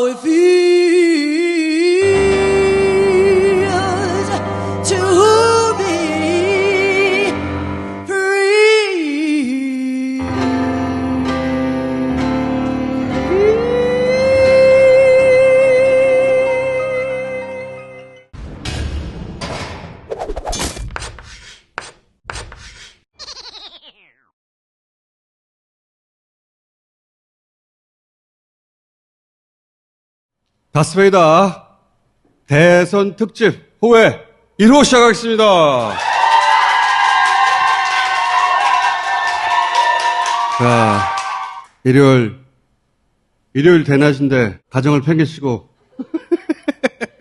how it feels to be free. 다스베이다 대선 특집 호회 1호 시작하겠습니다. 자, 일요일 대낮인데 가정을 팽개치고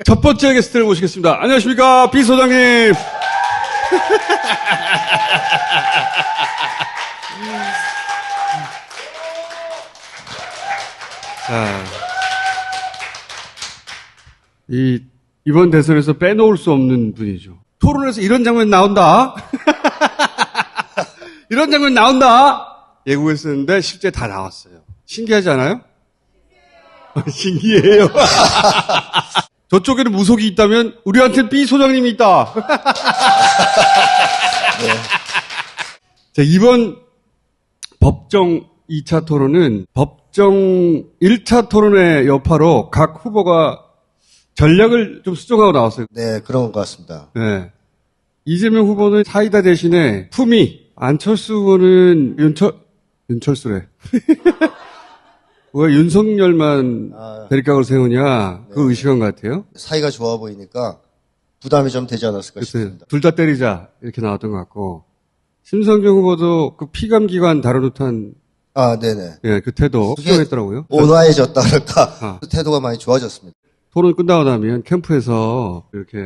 첫 번째 게스트를 모시겠습니다. 안녕하십니까, 비 소장님. 자, 이번 대선에서 빼놓을 수 없는 분이죠. 토론에서 이런 장면 나온다. 이런 장면 나온다. 예고했었는데 실제 다 나왔어요. 신기하지 않아요? 신기해요. 저쪽에는 무속이 있다면 우리한테는 B 소장님이 있다. 네. 자, 이번 법정 2차 토론은 법정 1차 토론의 여파로 각 후보가 전략을 좀 수정하고 나왔어요. 네, 그런 것 같습니다. 네. 이재명 후보는 사이다 대신에 품위, 안철수 후보는 윤철수래. 왜 윤석열만 대립각을 세우냐, 그 의식한 것 같아요. 사이가 좋아 보이니까 부담이 좀 되지 않았을까 싶습니다. 둘 다 때리자, 이렇게 나왔던 것 같고, 심상정 후보도 그 피감기관 다룬 듯한 네네. 예, 그 태도 수정했더라고요. 온화해졌다 그럴까. 그 태도가 많이 좋아졌습니다. 토론 끝나고 나면 캠프에서 이렇게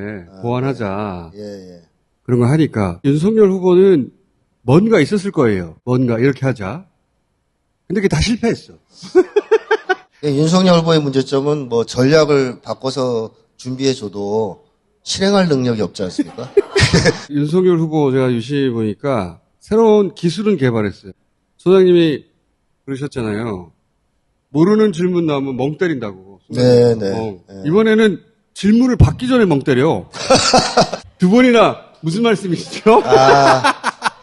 보완하자. 예. 그런 거 하니까 윤석열 후보는 뭔가 있었을 거예요. 뭔가 이렇게 하자. 근데 그게 다 실패했어. 윤석열 후보의 문제점은 뭐 전략을 바꿔서 준비해줘도 실행할 능력이 없지 않습니까? 윤석열 후보 제가 유심히 보니까 새로운 기술은 개발했어요. 소장님이 그러셨잖아요. 모르는 질문 나오면 멍 때린다고. 네네. 이번에는 질문을 받기 전에 멍 때려. 두 번이나 무슨 말씀이시죠?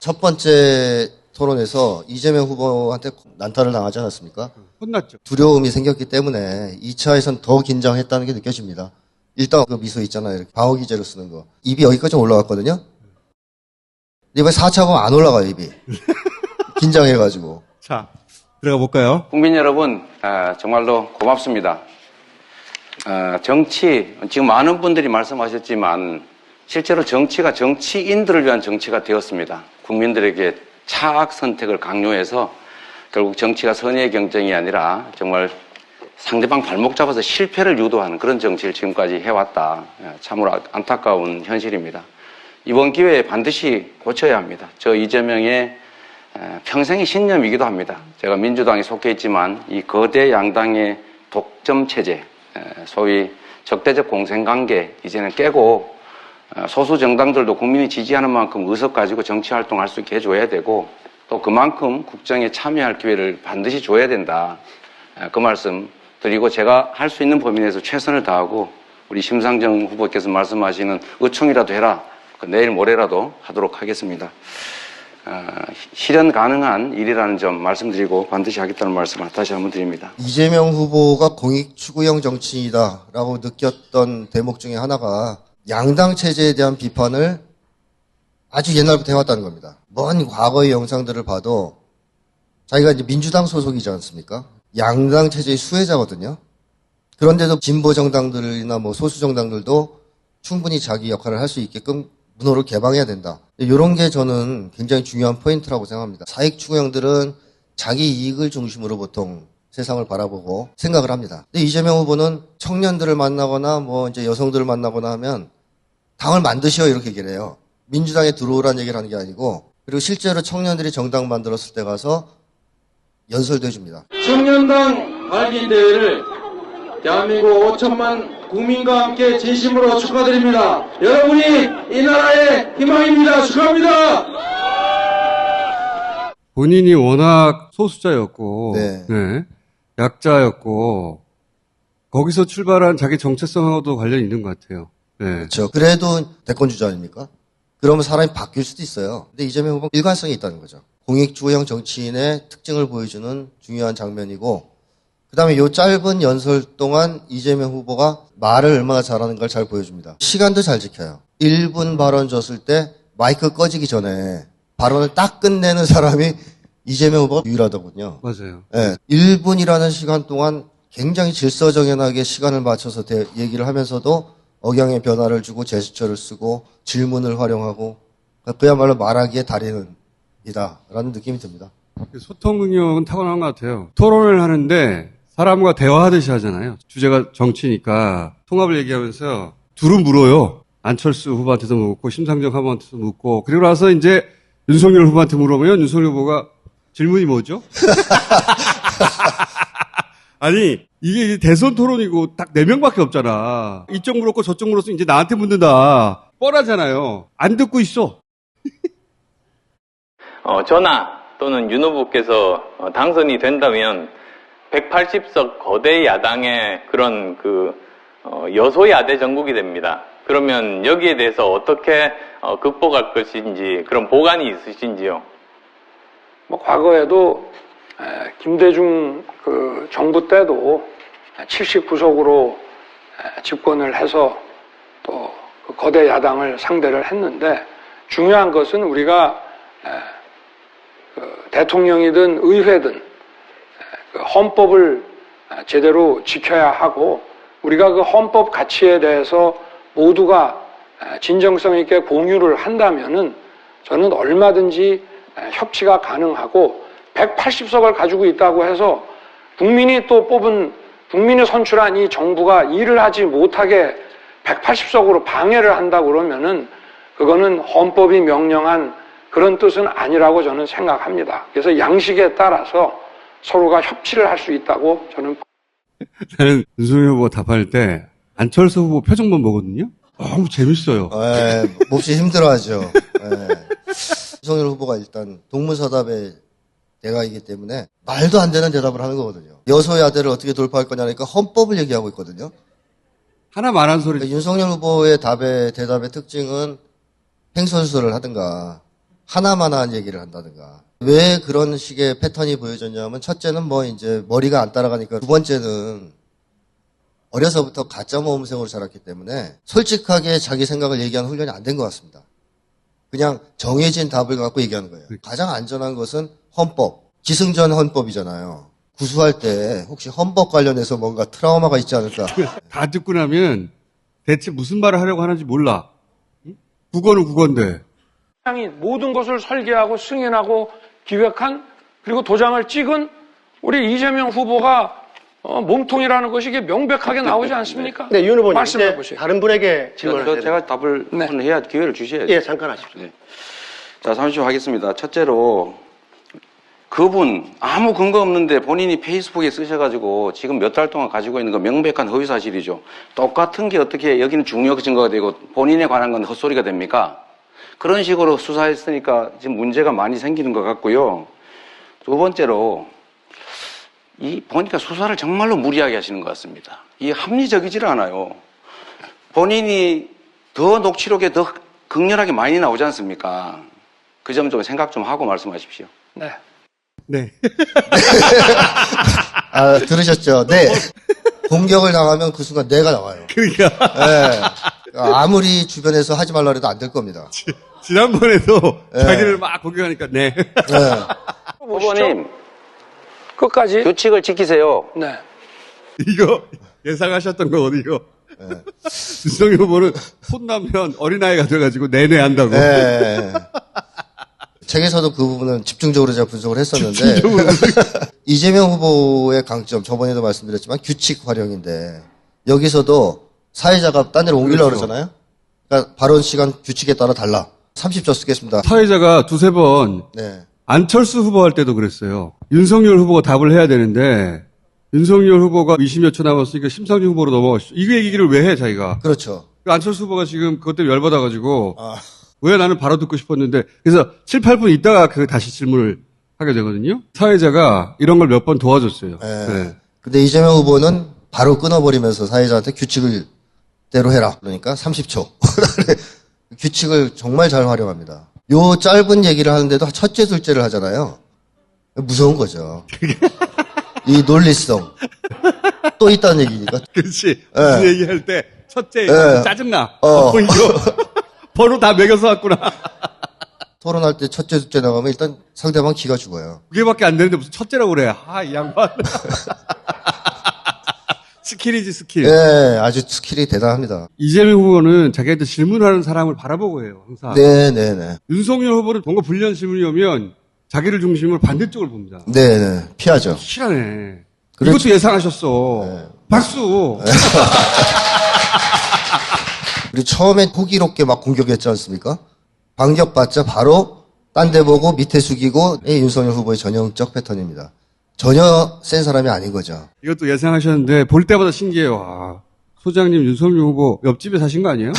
첫 번째 토론에서 이재명 후보한테 난타를 당하지 않았습니까? 혼났죠. 두려움이 생겼기 때문에 2차에선 더 긴장했다는 게 느껴집니다. 일단 그 미소 있잖아요. 이렇게 방어 기제로 쓰는 거. 입이 여기까지 올라갔거든요. 이번에 4차 보면 안 올라가요, 입이. 긴장해가지고. 자, 들어가 볼까요? 국민 여러분, 정말로 고맙습니다. 정치, 지금 많은 분들이 말씀하셨지만 실제로 정치가 정치인들을 위한 정치가 되었습니다. 국민들에게 차악 선택을 강요해서 결국 정치가 선의의 경쟁이 아니라 정말 상대방 발목 잡아서 실패를 유도하는 그런 정치를 지금까지 해왔다. 참으로 안타까운 현실입니다. 이번 기회에 반드시 고쳐야 합니다. 저 이재명의 평생의 신념이기도 합니다. 제가 민주당에 속해 있지만 이 거대 양당의 독점 체제, 소위 적대적 공생관계 이제는 깨고 소수 정당들도 국민이 지지하는 만큼 의석 가지고 정치 활동할 수 있게 해줘야 되고 또 그만큼 국정에 참여할 기회를 반드시 줘야 된다. 그 말씀 드리고 제가 할 수 있는 범위 내에서 최선을 다하고 우리 심상정 후보께서 말씀하시는 의총이라도 해라. 내일 모레라도 하도록 하겠습니다. 실현 가능한 일이라는 점 말씀드리고 반드시 하겠다는 말씀을 다시 한번 드립니다. 이재명 후보가 공익 추구형 정치인이다라고 느꼈던 대목 중에 하나가 양당 체제에 대한 비판을 아주 옛날부터 해왔다는 겁니다. 먼 과거의 영상들을 봐도 자기가 이제 민주당 소속이지 않습니까? 양당 체제의 수혜자거든요. 그런데도 진보 정당들이나 뭐 소수 정당들도 충분히 자기 역할을 할 수 있게끔 문호를 개방해야 된다. 이런 게 저는 굉장히 중요한 포인트라고 생각합니다. 사익 추구형들은 자기 이익을 중심으로 보통 세상을 바라보고 생각을 합니다. 근데 이재명 후보는 청년들을 만나거나 뭐 이제 여성들을 만나거나 하면 당을 만드시오 이렇게 얘기를 해요. 민주당에 들어오라는 얘기를 하는 게 아니고 그리고 실제로 청년들이 정당 만들었을 때 가서 연설도 해줍니다. 청년당 발기 대회를 대한민국 5천만 국민과 함께 진심으로 축하드립니다. 여러분이 이 나라의 희망입니다. 축하합니다. 본인이 워낙 소수자였고, 네. 약자였고, 거기서 출발한 자기 정체성하고도 관련이 있는 것 같아요. 네. 그렇죠. 그래도 대권 주자 아닙니까? 그러면 사람이 바뀔 수도 있어요. 근데 이재명 후보는 일관성이 있다는 거죠. 공익주의형 정치인의 특징을 보여주는 중요한 장면이고, 그 다음에 요 짧은 연설 동안 이재명 후보가 말을 얼마나 잘하는가를 잘 보여줍니다. 시간도 잘 지켜요. 1분 발언 줬을 때 마이크 꺼지기 전에 발언을 딱 끝내는 사람이 이재명 후보가 유일하더군요. 맞아요. 네, 1분이라는 시간 동안 굉장히 질서정연하게 시간을 맞춰서 얘기를 하면서도 억양의 변화를 주고 제스처를 쓰고 질문을 활용하고 그야말로 말하기의 달인이다라는 느낌이 듭니다. 소통 능력은 타고난 것 같아요. 토론을 하는데 사람과 대화하듯이 하잖아요. 주제가 정치니까 통합을 얘기하면서 둘은 물어요. 안철수 후보한테도 묻고 심상정 후보한테도 묻고 그리고 나서 이제 윤석열 후보한테 물어보면 윤석열 후보가 질문이 뭐죠? 아니 이게 대선 토론이고 딱 4명밖에 없잖아. 이쪽 물었고 저쪽 물었어 이제 나한테 묻는다. 뻔하잖아요. 안 듣고 있어. 저나 또는 윤 후보께서 당선이 된다면 180석 거대 야당의 그런 여소야대 정국이 됩니다. 그러면 여기에 대해서 어떻게 극복할 것인지 그런 보관이 있으신지요? 과거에도 김대중 정부 때도 79석으로 집권을 해서 또 거대 야당을 상대를 했는데 중요한 것은 우리가 대통령이든 의회든 헌법을 제대로 지켜야 하고 우리가 그 헌법 가치에 대해서 모두가 진정성 있게 공유를 한다면은 저는 얼마든지 협치가 가능하고 180석을 가지고 있다고 해서 국민이 또 뽑은 국민이 선출한 이 정부가 일을 하지 못하게 180석으로 방해를 한다 그러면은 그거는 헌법이 명령한 그런 뜻은 아니라고 저는 생각합니다. 그래서 양식에 따라서 서로가 협치를 할 수 있다고 저는. 나는 윤석열 후보가 답할 때 안철수 후보 표정만 보거든요. 너무 재밌어요. 몹시 힘들어하죠. 윤석열 후보가 일단 동문서답의 대가이기 때문에 말도 안 되는 대답을 하는 거거든요. 여소야대를 어떻게 돌파할 거냐니까 헌법을 얘기하고 있거든요. 하나 말한 소리. 그러니까 윤석열 후보의 대답의 특징은 횡설수설을 하든가 하나만한 얘기를 한다든가. 왜 그런 식의 패턴이 보여졌냐면 첫째는 이제 머리가 안 따라가니까 두 번째는 어려서부터 가짜 모험생으로 자랐기 때문에 솔직하게 자기 생각을 얘기하는 훈련이 안 된 것 같습니다. 그냥 정해진 답을 갖고 얘기하는 거예요. 가장 안전한 것은 헌법, 기승전 헌법이잖아요. 구수할 때 혹시 헌법 관련해서 뭔가 트라우마가 있지 않을까. 다 듣고 나면 대체 무슨 말을 하려고 하는지 몰라. 국어는 국어인데. 모든 것을 설계하고 승인하고 기획한 그리고 도장을 찍은 우리 이재명 후보가 몸통이라는 것이 이게 명백하게 나오지 않습니까? 네, 윤 후보님. 말씀해 보세요. 다른 분에게 질문을 해야 제가 답을 해야 기회를 주셔야죠. 예, 잠깐 하십시오. 네. 자, 잠시 후 하겠습니다. 첫째로 그분 아무 근거 없는데 본인이 페이스북에 쓰셔가지고 지금 몇 달 동안 가지고 있는 거 명백한 허위 사실이죠. 똑같은 게 어떻게 여기는 중요 증거가 되고 본인에 관한 건 헛소리가 됩니까? 그런 식으로 수사했으니까 지금 문제가 많이 생기는 것 같고요. 두 번째로 보니까 수사를 정말로 무리하게 하시는 것 같습니다. 이 합리적이질 않아요. 본인이 더 녹취록에 더 극렬하게 많이 나오지 않습니까? 그 점 좀 생각 좀 하고 말씀하십시오. 네. 네. 들으셨죠? 네. 공격을 당하면 그 순간 내가 나와요. 그러니까. 네. 아무리 주변에서 하지 말라 해도 안 될 겁니다. 지난번에도 자기를 막 공격하니까 네. 후보님, 끝까지. 규칙을 지키세요. 네. 이거 예상하셨던 거거든요, 이거. 윤석열 후보는 혼나면 어린아이가 돼가지고 내내 한다고. 네. 책에서도 그 부분은 집중적으로 제가 분석을 했었는데 이재명 후보의 강점 저번에도 말씀드렸지만 규칙 활용인데 여기서도 사회자가 딴 데로 옮기려고 그러잖아요. 그러니까 발언 시간 규칙에 따라 달라. 30초 쓰겠습니다. 사회자가 두세 번 네. 안철수 후보 할 때도 그랬어요. 윤석열 후보가 답을 해야 되는데 윤석열 후보가 20몇 초 남았으니까 심상정 후보로 넘어가시죠. 이 얘기를 왜 해 자기가. 그렇죠. 안철수 후보가 지금 그것 때문에 열받아가지고 왜 나는 바로 듣고 싶었는데 그래서 7, 8분 있다가 다시 질문을 하게 되거든요. 사회자가 이런 걸 몇 번 도와줬어요. 네. 네. 근데 이재명 후보는 바로 끊어버리면서 사회자한테 규칙을 대로 해라. 그러니까 30초. 규칙을 정말 잘 활용합니다. 요 짧은 얘기를 하는데도 첫째, 둘째를 하잖아요. 무서운 거죠. 이 논리성. 또 있다는 얘기니까. 그렇지. 무슨 얘기할 때 첫째 짜증나. 이거 번호 다 매겨서 왔구나. 토론할 때 첫째, 둘째 나가면 일단 상대방 기가 죽어요. 그게밖에 안 되는데 무슨 첫째라고 그래. 이 양반. 스킬이지, 스킬. 네, 아주 스킬이 대단합니다. 이재명 후보는 자기한테 질문하는 사람을 바라보고 해요, 항상. 네네네. 윤석열 후보는 뭔가 불리한 질문이 오면 자기를 중심으로 반대쪽을 봅니다. 네네. 피하죠. 실하네. 그렇죠. 이것도 예상하셨어. 네. 박수. 우리 처음에 호기롭게 막 공격했지 않습니까? 반격받자 바로 딴 데 보고 밑에 숙이고 윤석열 후보의 전형적 패턴입니다. 전혀 센 사람이 아닌 거죠. 이것도 예상하셨는데 볼 때마다 신기해요. 소장님 윤석열 후보 옆집에 사신 거 아니에요?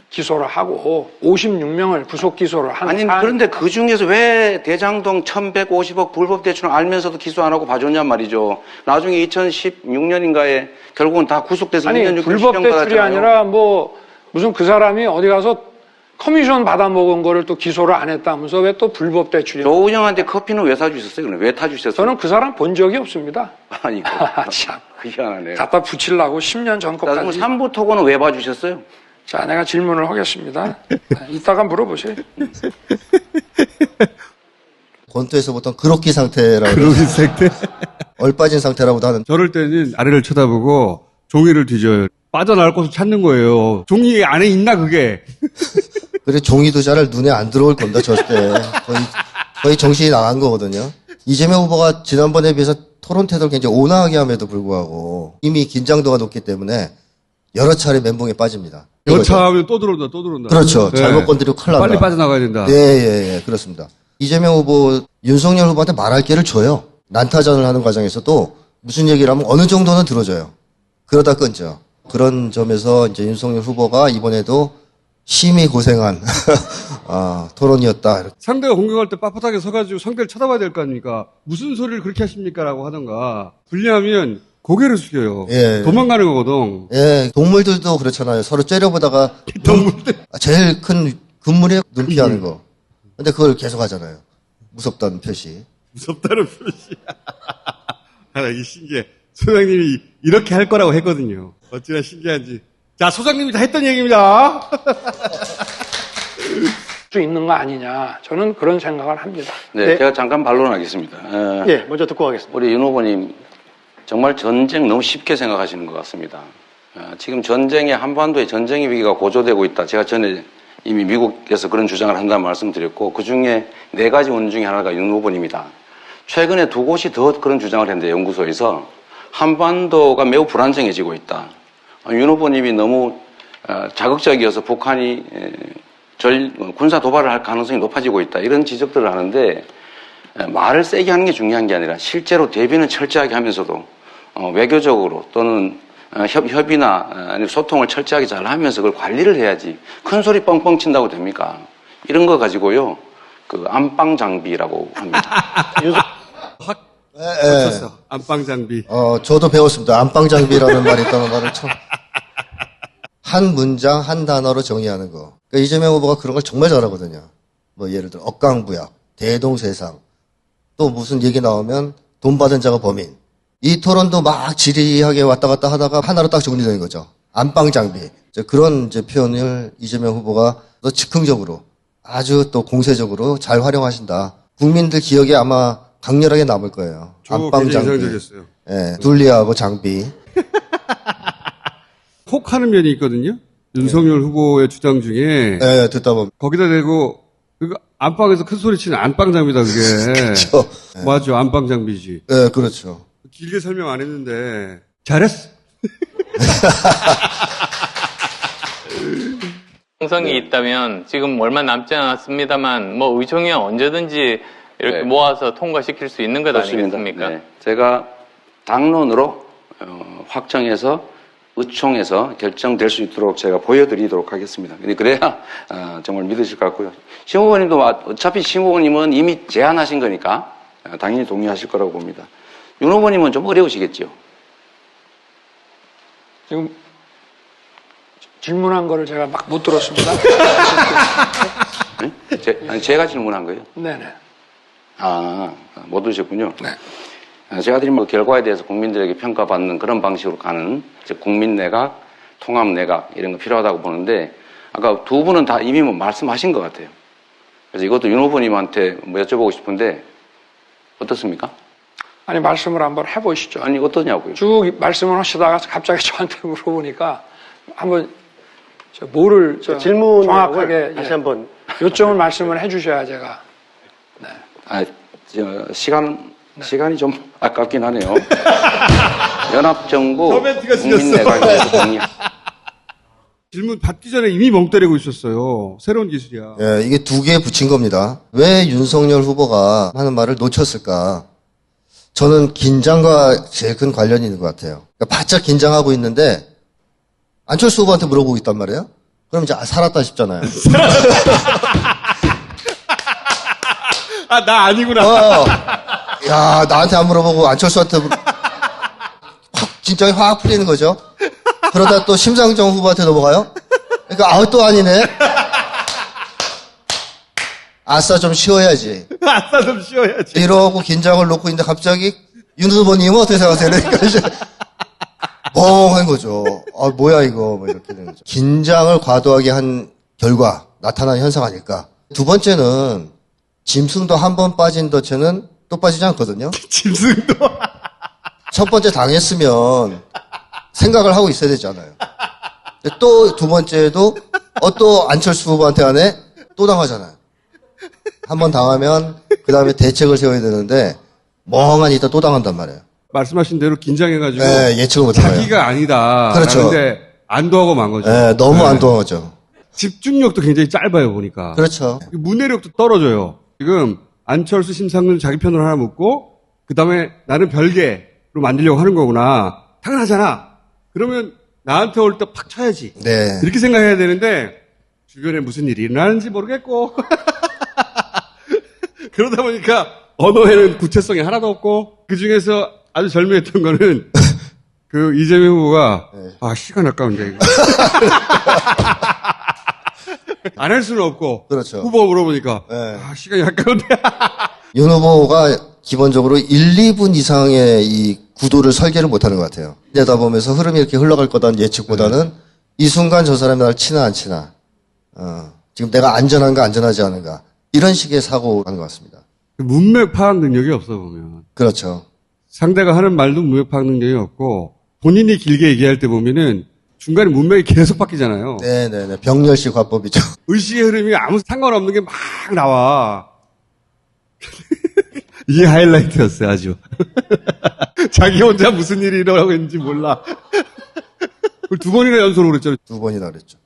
기소를 하고 56명을 구속 기소를 하는 아니 그런데 그 중에서 왜 대장동 1150억 불법 대출을 알면서도 기소 안 하고 봐줬냔 말이죠. 나중에 2016년인가에 결국은 다 구속돼서 아니 2년 6개월 불법 실형 대출이 받았잖아요. 아니라 뭐 무슨 그 사람이 어디 가서 커미션 받아먹은 거를 또 기소를 안 했다면서 왜 또 불법 대출이? 조은영한테 커피는 왜 사주셨어요? 그럼 왜 타주셨어요? 저는 그 사람 본 적이 없습니다. 아니 참. 희한하네요. 갖다 붙이려고 10년 전 그럼 것까지. 3부 토고는 왜 봐주셨어요? 자, 내가 질문을 하겠습니다. 이따가 물어보세요. 권투에서부터 그로키 상태라고. 그런 상태. 얼빠진 상태라고도 하는. 저럴 때는 아래를 쳐다보고 종이를 뒤져요. 빠져나갈 곳을 찾는 거예요. 종이 안에 있나 그게. 그래 종이도 잘 눈에 안 들어올 겁니다. 저때 거의 정신이 나간 거거든요. 이재명 후보가 지난번에 비해서 토론 태도를 굉장히 온화하게 함에도 불구하고 이미 긴장도가 높기 때문에 여러 차례 멘붕에 빠집니다. 여차하면 또 들어온다. 그렇죠. 네. 잘못 건드리고 큰일 납니다. 빨리 빠져나가야 된다. 예, 그렇습니다. 이재명 후보, 윤석열 후보한테 말할 기회를 줘요. 난타전을 하는 과정에서도 무슨 얘기를 하면 어느 정도는 들어줘요. 그러다 끊죠. 그런 점에서 이제 윤석열 후보가 이번에도 심히 고생한 토론이었다. 상대가 공격할 때 빳빳하게 서가지고 상대를 쳐다봐야 될 거 아닙니까? 무슨 소리를 그렇게 하십니까? 라고 하던가. 불리하면 고개를 숙여요. 예. 도망가는 거거든. 예, 동물들도 그렇잖아요. 서로 째려보다가 동물들. 제일 큰 금물에 눈 피하는 거. 근데 그걸 계속 하잖아요. 무섭다는 표시. 무섭다는 표시. 이게 신기해. 소장님이 이렇게 할 거라고 했거든요. 어찌나 신기한지. 자, 소장님이 다 했던 얘기입니다. 수 있는 거 아니냐. 저는 그런 생각을 합니다. 네, 제가 잠깐 반론하겠습니다. 먼저 듣고 가겠습니다. 우리 윤 후보님 정말 전쟁 너무 쉽게 생각하시는 것 같습니다. 지금 한반도의 전쟁의 위기가 고조되고 있다. 제가 전에 이미 미국에서 그런 주장을 한다는 말씀드렸고 그중에 4가지 원인 중에 하나가 윤 후보님이다. 최근에 2곳이 더 그런 주장을 했는데 연구소에서 한반도가 매우 불안정해지고 있다. 윤 후보님이 너무 자극적이어서 북한이 군사 도발을 할 가능성이 높아지고 있다. 이런 지적들을 하는데 말을 세게 하는 게 중요한 게 아니라 실제로 대비는 철저하게 하면서도 외교적으로 또는 협의나 아니면 소통을 철저하게 잘 하면서 그걸 관리를 해야지 큰 소리 뻥뻥 친다고 됩니까? 이런 거 가지고요. 그 안방 장비라고 합니다. 맞췄어. 안방 장비. 저도 배웠습니다. 안방 장비라는 말이 있다는 말을 참. 한 문장 한 단어로 정의하는 거. 그러니까 이재명 후보가 그런 걸 정말 잘하거든요. 뭐 예를 들어 억강부약, 대동세상, 또 무슨 얘기 나오면 돈 받은 자가 범인. 이 토론도 막 지리하게 왔다 갔다 하다가 하나로 딱 정리되는 거죠. 안방 장비. 그런 이제 표현을 이재명 후보가 또 즉흥적으로 아주 또 공세적으로 잘 활용하신다. 국민들 기억에 아마 강렬하게 남을 거예요. 안방 장비. 인상적이었어요. 예, 둘리하고 장비. 혹하는 면이 있거든요. 윤석열 후보의 주장 중에 예, 듣다 보면. 거기다 대고 그 안방에서 큰 소리 치는 안방 장비다 그게. 그렇죠. 맞죠. 안방 장비지. 예, 그렇죠. 길게 설명 안 했는데 잘했어. 형성이 있다면 지금 얼마 남지 않았습니다만 뭐 의총에 언제든지 이렇게 네. 모아서 통과시킬 수 있는 것 그렇습니다. 아니겠습니까? 네. 제가 당론으로 확정해서 의총에서 결정될 수 있도록 제가 보여드리도록 하겠습니다. 그래야 정말 믿으실 것 같고요. 심 후보님도 어차피 심 후보님은 이미 제안하신 거니까 당연히 동의하실 거라고 봅니다. 윤 후보님은 좀 어려우시겠죠. 지금 질문한 거를 제가 막 못 들었습니다. 네? 제가 질문한 거예요? 네네. 못 들으셨군요. 네. 제가 드린 결과에 대해서 국민들에게 평가받는 그런 방식으로 가는 국민내각, 통합내각 이런 거 필요하다고 보는데 아까 두 분은 다 이미 말씀하신 것 같아요. 그래서 이것도 윤 후보님한테 여쭤보고 싶은데 어떻습니까? 아니 말씀을 한번 해보시죠. 아니 어떠냐고요? 쭉 말씀을 하시다가 갑자기 저한테 물어보니까 한번 뭐를 질문 정확하게 다시 한번 요점을 말씀을 해주셔야 제가. 네. 시간이 좀 아깝긴 하네요. 연합정부 저 멘트가 국민내각에서 동의. 질문 받기 전에 이미 멍 때리고 있었어요. 새로운 기술이야. 예, 이게 두 개 붙인 겁니다. 왜 윤석열 후보가 하는 말을 놓쳤을까? 저는 긴장과 제일 큰 관련이 있는 것 같아요. 그러니까 바짝 긴장하고 있는데 안철수 후보한테 물어보고 있단 말이에요. 그럼 이제 살았다 싶잖아요. 나 아니구나. 야, 나한테 안 물어보고 안철수한테 진짜 확 풀리는 거죠. 그러다 또 심상정 후보한테 넘어가요. 그러니까 또 아니네. 아싸 좀 쉬어야지. 아싸 좀 쉬어야지. 이러고 긴장을 놓고 있는데 갑자기 윤 후보님은 어떻게 생각하세요? 그러니까 이제 멍한 거죠. 뭐야 이거 뭐 이렇게 되는 거죠. 긴장을 과도하게 한 결과 나타난 현상 아닐까. 두 번째는 짐승도 한 번 빠진 덫에는 또 빠지지 않거든요. 짐승도. 첫 번째 당했으면 생각을 하고 있어야 되잖아요. 또 두 번째도 또 안철수 후보한테 안에 또 당하잖아요. 한 번 당하면 그 다음에 대책을 세워야 되는데 멍하니 있다 또 당한단 말이에요. 말씀하신 대로 긴장해가지고 네, 예측을 못한 거예요. 자기가 아니다. 그렇죠. 그런데 안도하고 만 거죠. 네, 너무 네. 안도하죠. 집중력도 굉장히 짧아요 보니까. 그렇죠. 문해력도 떨어져요. 지금 안철수, 심상정 자기 편으로 하나 묻고 그 다음에 나는 별개로 만들려고 하는 거구나. 당연하잖아. 그러면 나한테 올 때 팍 쳐야지. 네. 이렇게 생각해야 되는데 주변에 무슨 일이 일어나는지 모르겠고 그러다 보니까 언어에는 구체성이 하나도 없고 그 중에서 아주 절묘했던 거는 그 이재명 후보가 시간 아까운데 이거 안 할 수는 없고 그렇죠. 후보가 물어보니까 네. 시간이 아까운데 윤 후보가 기본적으로 1, 2분 이상의 이 구도를 설계를 못하는 것 같아요. 내다보면서 흐름이 이렇게 흘러갈 거다는 예측보다는 이 순간 저 사람이 나를 치나 안 치나 지금 내가 안전한가 안전하지 않은가 이런 식의 사고가 하는 것 같습니다. 문맥 파악 능력이 없어 보면 그렇죠. 상대가 하는 말도 문맥 파악 능력이 없고 본인이 길게 얘기할 때 보면은 중간에 문맥이 계속 바뀌잖아요. 네네네. 병렬시 과법이죠. 의식의 흐름이 아무 상관없는 게 막 나와. 이게 하이라이트였어요, 아주. 자기 혼자 무슨 일이 일어나고 있는지 몰라. 그걸 두 번이나 연속으로 그랬죠. 두 번이나 그랬죠.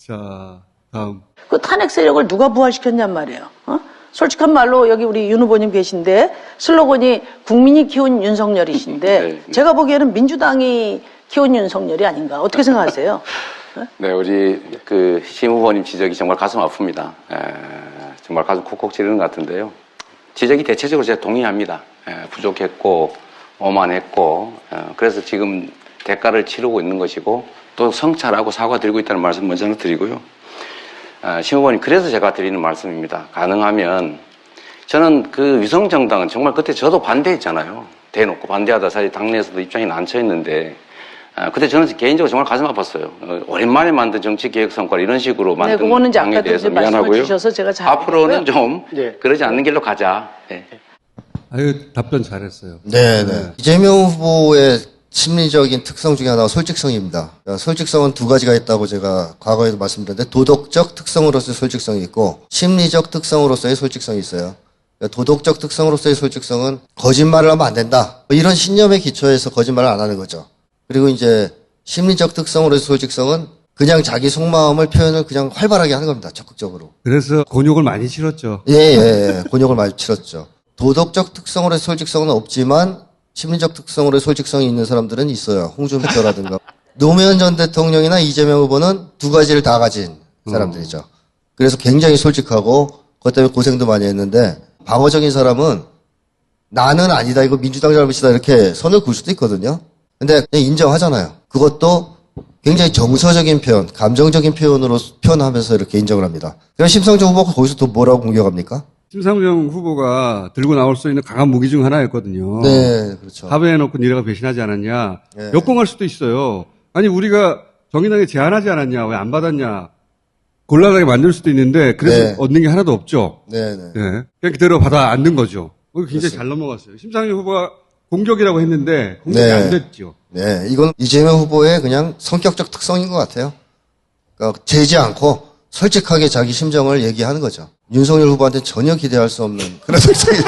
자, 다음. 그 탄핵 세력을 누가 부활시켰냔 말이에요. 솔직한 말로 여기 우리 윤 후보님 계신데 슬로건이 국민이 키운 윤석열이신데 네. 제가 보기에는 민주당이 키운 윤석열이 아닌가. 어떻게 생각하세요? 네, 우리 심 후보님 지적이 정말 가슴 아픕니다. 정말 가슴 콕콕 찌르는 것 같은데요. 지적이 대체적으로 제가 동의합니다. 부족했고 오만했고 그래서 지금 대가를 치르고 있는 것이고 또 성찰하고 사과드리고 있다는 말씀 먼저 하나 드리고요. 심 후보님 그래서 제가 드리는 말씀입니다. 가능하면 저는 그 위성정당은 정말 그때 저도 반대했잖아요. 대놓고 반대하다 사실 당내에서도 입장이 난처했는데 그때 저는 개인적으로 정말 가슴 아팠어요. 오랜만에 만든 정치개혁성과 이런 식으로 만든 그거는 이제 당에 아까도 대해서 이제 말씀을 미안하고요. 주셔서 제가 잘 앞으로는 좀 네. 그러지 않는 길로 가자. 네. 아유, 답변 잘했어요. 네네. 이재명 후보의 심리적인 특성 중에 하나가 솔직성입니다. 그러니까 솔직성은 두 가지가 있다고 제가 과거에도 말씀드렸는데 도덕적 특성으로서의 솔직성이 있고 심리적 특성으로서의 솔직성이 있어요. 그러니까 도덕적 특성으로서의 솔직성은 거짓말을 하면 안 된다. 이런 신념에 기초해서 거짓말을 안 하는 거죠. 그리고 이제 심리적 특성으로서의 솔직성은 그냥 자기 속마음을 표현을 그냥 활발하게 하는 겁니다. 적극적으로. 그래서 곤욕을 많이 치렀죠. 예. 곤욕을 많이 치렀죠. 도덕적 특성으로의 솔직성은 없지만 심리적 특성으로의 솔직성이 있는 사람들은 있어요. 홍준표라든가. 노무현 전 대통령이나 이재명 후보는 두 가지를 다 가진 사람들이죠. 그래서 굉장히 솔직하고 그것 때문에 고생도 많이 했는데 방어적인 사람은 나는 아니다. 이거 민주당 잘못이다. 이렇게 선을 굴 수도 있거든요. 근데 그냥 인정하잖아요. 그것도 굉장히 정서적인 표현, 감정적인 표현으로 표현하면서 이렇게 인정을 합니다. 그럼 심상정 후보가 거기서 또 뭐라고 공격합니까? 심상정 후보가 들고 나올 수 있는 강한 무기 중 하나였거든요. 네, 그렇죠. 합의해놓고 니네가 배신하지 않았냐. 네. 역공할 수도 있어요. 아니 우리가 정의당에 제안하지 않았냐. 왜 안 받았냐. 곤란하게 만들 수도 있는데 그래서 네. 얻는 게 하나도 없죠. 네, 네. 네. 그냥 그대로 받아 앉는 거죠. 굉장히 그렇습니다. 잘 넘어갔어요. 심상정 후보가 공격이라고 했는데 공격이 네. 안 됐죠. 네, 이건 이재명 후보의 그냥 성격적 특성인 것 같아요. 그러니까 재지 않고 솔직하게 자기 심정을 얘기하는 거죠. 윤석열 후보한테 전혀 기대할 수 없는 그런 성격이.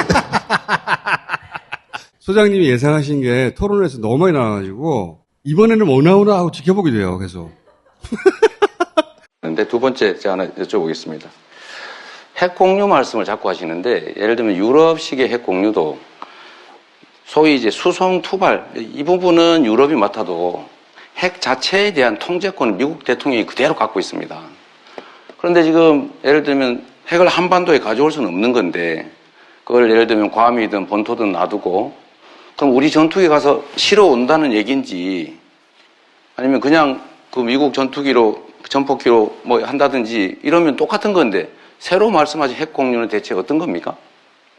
소장님이 예상하신 게 토론에서 너무 많이 나와가지고 이번에는 뭐 나오나 하고 지켜보게 돼요. 계속. 그런데 두 번째 제가 하나 여쭤보겠습니다. 핵 공유 말씀을 자꾸 하시는데 예를 들면 유럽식의 핵 공유도 소위 이제 수송 투발 이 부분은 유럽이 맡아도 핵 자체에 대한 통제권은 미국 대통령이 그대로 갖고 있습니다. 그런데 지금 예를 들면 핵을 한반도에 가져올 수는 없는 건데 그걸 예를 들면 괌이든 본토든 놔두고 그럼 우리 전투기 가서 실어 온다는 얘기인지 아니면 그냥 그 미국 전투기로 전폭기로 뭐 한다든지 이러면 똑같은 건데 새로 말씀하신 핵 공유는 대체 어떤 겁니까?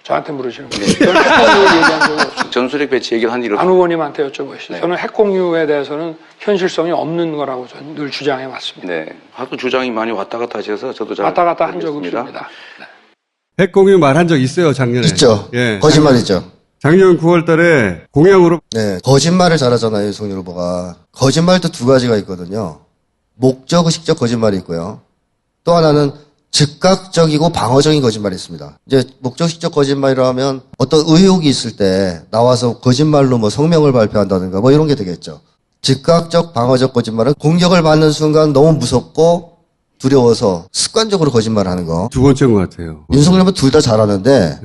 저한테 물으시는 거예요. 저는 핵공유 얘기한 적이 없습니다. 전술핵 배치 얘기를 한 일은 안 후보님한테 여쭤보시죠. 네. 저는 핵공유에 대해서는 현실성이 없는 거라고 저는 늘 주장해 왔습니다. 네. 하도 주장이 많이 왔다 갔다 하셔서 저도 잘 왔다 갔다 한 적 모르겠습니다. 없습니다. 핵 공유 말한 적 있어요, 작년에. 있죠. 예. 거짓말이죠. 작년 9월 달에 공약으로 네, 거짓말을 잘하잖아요, 윤석열 후보가. 거짓말도 두 가지가 있거든요. 목적의식적 거짓말이 있고요. 또 하나는 즉각적이고 방어적인 거짓말이 있습니다. 이제 목적의식적 거짓말이라 하면 어떤 의혹이 있을 때 나와서 거짓말로 뭐 성명을 발표한다든가 뭐 이런 게 되겠죠. 즉각적 방어적 거짓말은 공격을 받는 순간 너무 무섭고 두려워서 습관적으로 거짓말을 하는 거. 두 번째인 것 같아요. 윤석열 후보 둘 다 잘하는데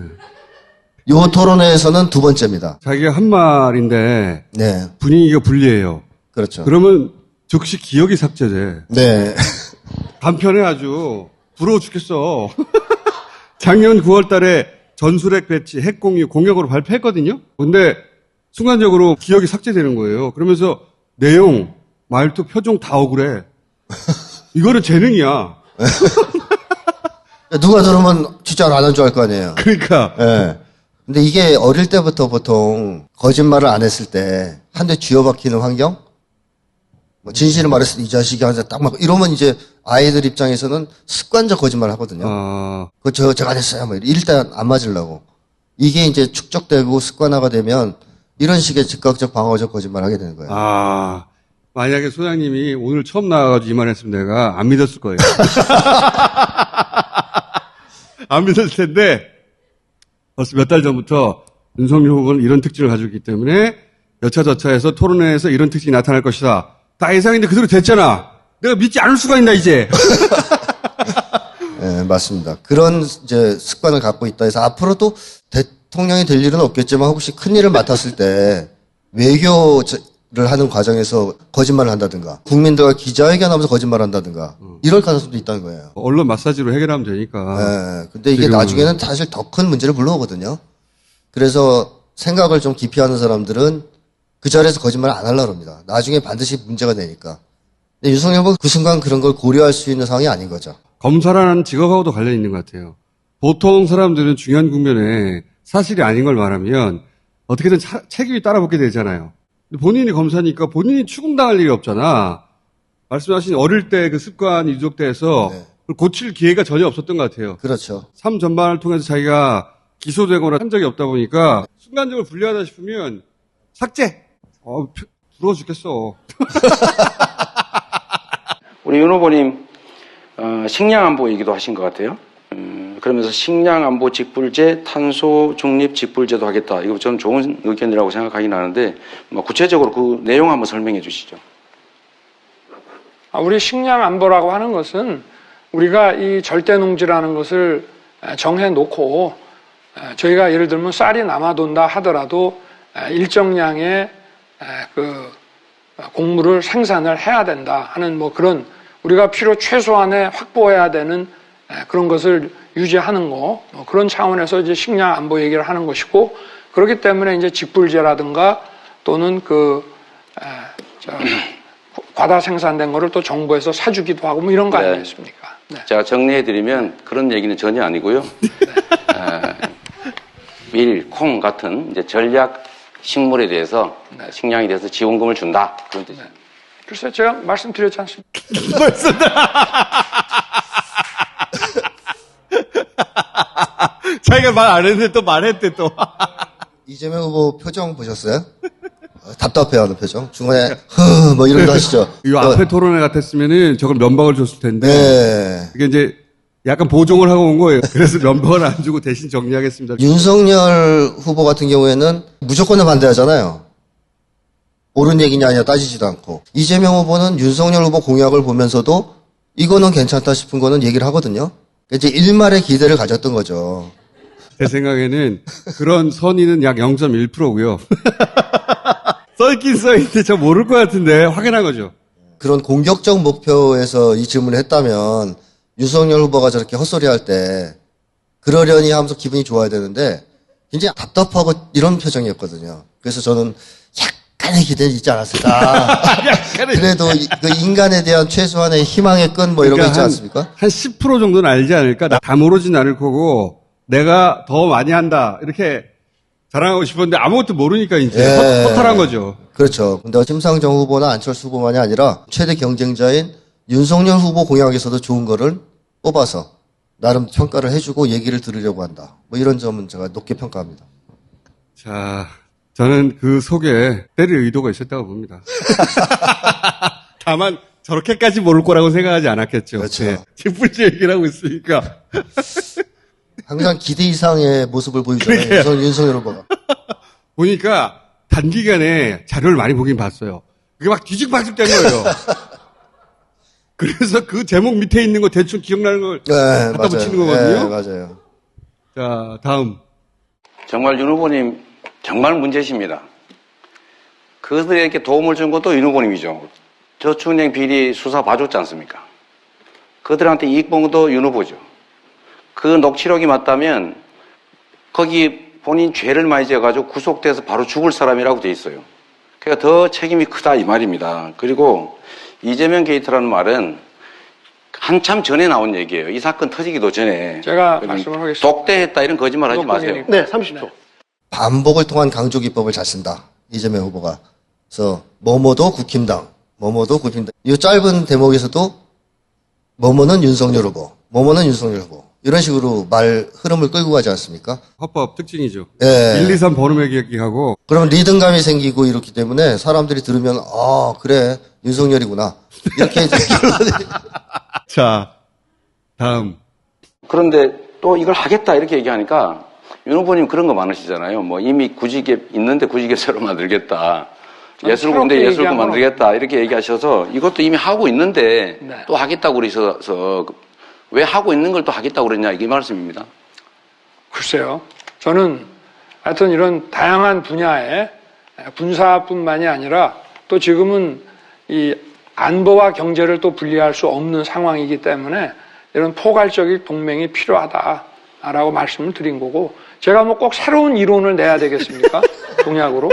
요 토론회에서는 두 번째입니다. 자기가 한 말인데 네, 분위기가 불리해요. 그렇죠. 그러면 즉시 기억이 삭제돼. 네. 간편해 아주. 부러워 죽겠어. 작년 9월 달에 전술핵 배치, 핵 공유 공약으로 발표했거든요. 근데 순간적으로 기억이 삭제되는 거예요. 그러면서 내용, 말투, 표정 다 억울해. 이거는 재능이야. 누가 들으면 진짜 안 한 줄 알 거 아니에요. 그러니까. 예. 근데 이게 어릴 때부터 보통 거짓말을 안 했을 때 한 대 쥐어박히는 환경? 뭐 진실을 말했을 때 이 자식이 한테 딱 막 이러면 이제 아이들 입장에서는 습관적 거짓말을 하거든요. 그거 제가 안 했어요. 뭐 일단 안 맞으려고. 이게 이제 축적되고 습관화가 되면 이런 식의 즉각적 방어적 거짓말을 하게 되는 거예요. 만약에 소장님이 오늘 처음 나와가지고 이 말 했으면 내가 안 믿었을 거예요. 안 믿었을 텐데, 벌써 몇 달 전부터 윤석열 후보는 이런 특징을 가지고 있기 때문에 여차저차해서 토론회에서 이런 특징이 나타날 것이다. 다 예상인데 그대로 됐잖아. 내가 믿지 않을 수가 있나, 이제. 네, 맞습니다. 그런 이제 습관을 갖고 있다 해서 앞으로도 대통령이 될 일은 없겠지만 혹시 큰 일을 맡았을 때 외교를 하는 과정에서 거짓말을 한다든가 국민들과 기자회견하면서 거짓말을 한다든가 이럴 가능성도 있다는 거예요. 언론 마사지로 해결하면 되니까. 네, 근데 이게 나중에는 사실 더 큰 문제를 불러오거든요. 그래서 생각을 좀 깊이 하는 사람들은 그 자리에서 거짓말을 안 하려고 합니다. 나중에 반드시 문제가 되니까. 근데 윤석열 후보는 그 순간 그런 걸 고려할 수 있는 상황이 아닌 거죠. 검사라는 직업하고도 관련이 있는 것 같아요. 보통 사람들은 중요한 국면에 사실이 아닌 걸 말하면 어떻게든 책임이 따라붙게 되잖아요. 근데 본인이 검사니까 본인이 추궁당할 일이 없잖아. 말씀하신 어릴 때 그 습관이 누적돼서 네. 그걸 고칠 기회가 전혀 없었던 것 같아요. 그렇죠. 삶 전반을 통해서 자기가 기소되거나 한 적이 없다 보니까 순간적으로 불리하다 싶으면 삭제! 부러워 죽겠어. 우리 윤 후보님 식량 안보 얘기도 하신 것 같아요. 그러면서 식량 안보 직불제, 탄소 중립 직불제도 하겠다. 이거 좀 좋은 의견이라고 생각하긴 하는데 뭐 구체적으로 그 내용 한번 설명해 주시죠. 우리 식량 안보라고 하는 것은 우리가 이 절대농지라는 것을 정해놓고 저희가 예를 들면 쌀이 남아돈다 하더라도 일정량의 그 곡물을 생산을 해야 된다 하는 뭐 그런 우리가 필요 최소한에 확보해야 되는 그런 것을 유지하는 거 그런 차원에서 이제 식량 안보 얘기를 하는 것이고 그렇기 때문에 이제 직불제라든가 또는 과다 생산된 거를 또 정부에서 사주기도 하고 뭐 이런 거 네. 아니겠습니까? 네. 제가 정리해드리면 그런 얘기는 전혀 아니고요. 밀, 콩 같은 이제 전략 식물에 대해서 식량에 대해서 지원금을 준다 그런 뜻입니다. 글쎄 제가 말씀드렸지 않습니까? 자기가 말 안 했는데 또 말했대 또. 이재명 후보 표정 보셨어요? 답답해하는 표정. 중간에 뭐 이런 거 하시죠. 이 앞에 토론회 같았으면은 저걸 면박을 줬을 텐데. 네. 이게 이제 약간 보종을 하고 온 거예요. 그래서 면박을 안 주고 대신 정리하겠습니다. 윤석열 후보 같은 경우에는 무조건 반대하잖아요. 옳은 얘기냐 아니냐 따지지도 않고. 이재명 후보는 윤석열 후보 공약을 보면서도 이거는 괜찮다 싶은 거는 얘기를 하거든요. 이제 일말의 기대를 가졌던 거죠. 제 생각에는 그런 선의는 약 0.1%고요. 써있긴 써있는데 저 모를 것 같은데 확인한 거죠. 그런 공격적 목표에서 이 질문을 했다면 윤석열 후보가 저렇게 헛소리할 때 그러려니 하면서 기분이 좋아야 되는데 굉장히 답답하고 이런 표정이었거든요. 그래서 저는 약간의 기대는 있지 않았을까. 그래도 그 인간에 대한 최소한의 희망의 끈 뭐 이런 거 있지 않습니까? 한 10% 정도는 알지 않을까? 다 모르진 않을 거고 내가 더 많이 한다 이렇게 자랑하고 싶었는데 아무것도 모르니까 이제 허탈한 거죠. 그렇죠. 근데 심상정 후보나 안철수 후보만이 아니라 최대 경쟁자인 윤석열 후보 공약에서도 좋은 거를 뽑아서 나름 평가를 해주고 얘기를 들으려고 한다. 뭐 이런 점은 제가 높게 평가합니다. 자, 저는 그 속에 때릴 의도가 있었다고 봅니다. 다만 저렇게까지 모를 거라고 생각하지 않았겠죠. 그렇죠. 네. 뒷불지 얘기를 하고 있으니까. 항상 기대 이상의 모습을 보이잖아요. 윤석열 후보가. 보니까 단기간에 자료를 많이 보긴 봤어요. 그게 막 뒤죽박죽 된 거예요. 그래서 그 제목 밑에 있는 거 대충 기억나는 걸 네, 갖다 붙이는 거거든요. 네, 맞아요. 자, 다음. 정말 윤 후보님 정말 문제십니다. 그들에게 도움을 준 것도 윤 후보님이죠. 저축은행 비리 수사 봐줬지 않습니까? 그들한테 이익 본 것도 윤 후보죠. 그 녹취록이 맞다면 거기 본인 죄를 많이 지어가지고 구속돼서 바로 죽을 사람이라고 돼 있어요. 그러니까 더 책임이 크다 이 말입니다. 그리고 이재명 게이트라는 말은 한참 전에 나온 얘기예요. 이 사건 터지기도 전에. 제가 말씀을 하겠습니다. 독대했다 이런 거짓말 하지 마세요. 네, 30초. 반복을 통한 강조 기법을 잘 쓴다. 이재명 후보가. 그래서 뭐뭐도 국힘당, 뭐뭐도 국힘당. 이 짧은 대목에서도 뭐뭐는 윤석열 후보, 뭐뭐는 윤석열 후보. 이런 식으로 말 흐름을 끌고 가지 않습니까? 헌법 특징이죠. 예. 1, 2, 3 번호매 기억하고 그러면 리듬감이 생기고 이렇기 때문에 사람들이 들으면 아 그래 윤석열이구나 이렇게 자, 다음. 그런데 또 이걸 하겠다 이렇게 얘기하니까 윤 후보님 그런 거 많으시잖아요. 뭐 이미 구직에 있는데 구직에 새로 만들겠다. 예술고인데 예술고 만들겠다 이렇게 얘기하셔서 이것도 이미 하고 있는데 네. 또 하겠다고 그러셔서 왜 하고 있는 걸 또 하겠다고 그랬냐 이게 말씀입니다. 글쎄요. 저는 하여튼 이런 다양한 분야에 군사뿐만이 아니라 또 지금은 이 안보와 경제를 또 분리할 수 없는 상황이기 때문에 이런 포괄적인 동맹이 필요하다라고 말씀을 드린 거고 제가 뭐 꼭 새로운 이론을 내야 되겠습니까? 공약으로.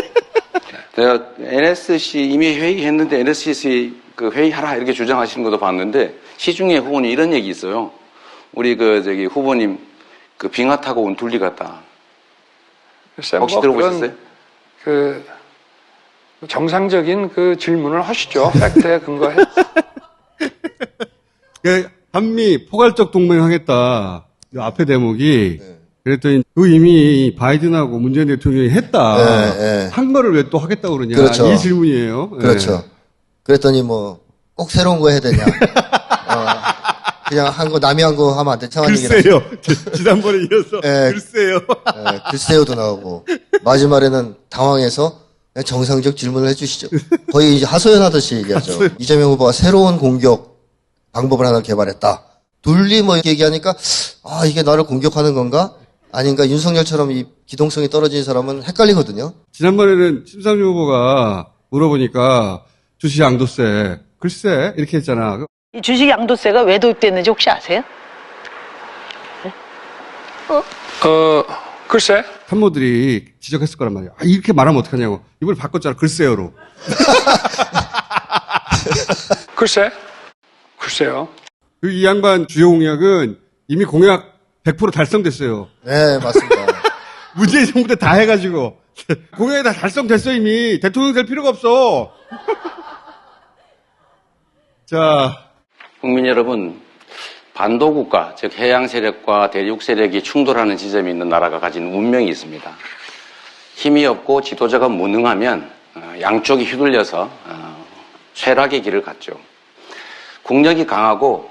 제가 NSC 이미 회의했는데 NSC 그 회의하라 이렇게 주장하시는 것도 봤는데 시중에 후보님 이런 얘기 있어요. 우리 후보님 그 빙하 타고 온 둘리 같다. 글쎄, 혹시 뭐 들어보셨어요? 그런 정상적인 그 질문을 하시죠. 팩트에 근거해. 한미 포괄적 동맹하겠다. 이 앞에 대목이 그랬더니 그 이미 바이든하고 문재인 대통령이 했다. 한 거를 왜 또 하겠다고 그러냐. 그렇죠. 이 질문이에요. 그렇죠. 그랬더니 뭐 꼭 새로운 거 해야 되냐. 그냥 한 거 남이 한 거 하면 안 돼. 차관 얘기를. 글쎄요. 지난번에 이어서 네. 글쎄요. 글쎄요도 나오고 마지막에는 당황해서 그냥 정상적 질문을 해주시죠. 거의 이제 하소연하듯이 얘기하죠. 이재명 후보가 새로운 공격 방법을 하나 개발했다. 둘리 뭐 이렇게 얘기하니까 아 이게 나를 공격하는 건가? 아닌가? 윤석열처럼 이 기동성이 떨어진 사람은 헷갈리거든요. 지난번에는 심상정 후보가 물어보니까 주식 양도세 글쎄 이렇게 했잖아. 이 주식 양도세가 왜 도입됐는지 혹시 아세요? 글쎄.参谋들이 지적했을 거란 말이야. 아, 이렇게 말하면 어떡하냐고. 이걸 바꿨잖아. 글쎄요로. 글쎄요. 이 양반 주요 공약은 이미 공약 100% 달성됐어요. 네, 맞습니다. 문재인 정부 때 다 해가지고. 공약이 다 달성됐어, 이미. 대통령 될 필요가 없어. 자. 국민 여러분, 반도국가, 즉 해양 세력과 대륙 세력이 충돌하는 지점이 있는 나라가 가진 운명이 있습니다. 힘이 없고 지도자가 무능하면 양쪽이 휘둘려서 쇠락의 길을 갔죠. 국력이 강하고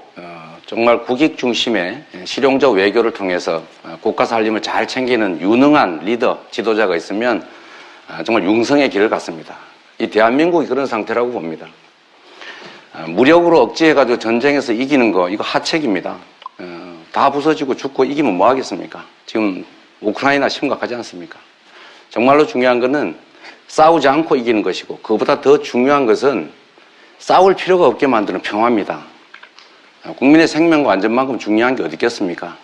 정말 국익 중심의 실용적 외교를 통해서 국가 살림을 잘 챙기는 유능한 리더, 지도자가 있으면 정말 융성의 길을 갔습니다. 이 대한민국이 그런 상태라고 봅니다. 무력으로 억제해가지고 전쟁에서 이기는 거, 이거 하책입니다. 다 부서지고 죽고 이기면 뭐 하겠습니까? 지금 우크라이나 심각하지 않습니까? 정말로 중요한 거는 싸우지 않고 이기는 것이고, 그보다 더 중요한 것은 싸울 필요가 없게 만드는 평화입니다. 국민의 생명과 안전만큼 중요한 게 어디 있겠습니까?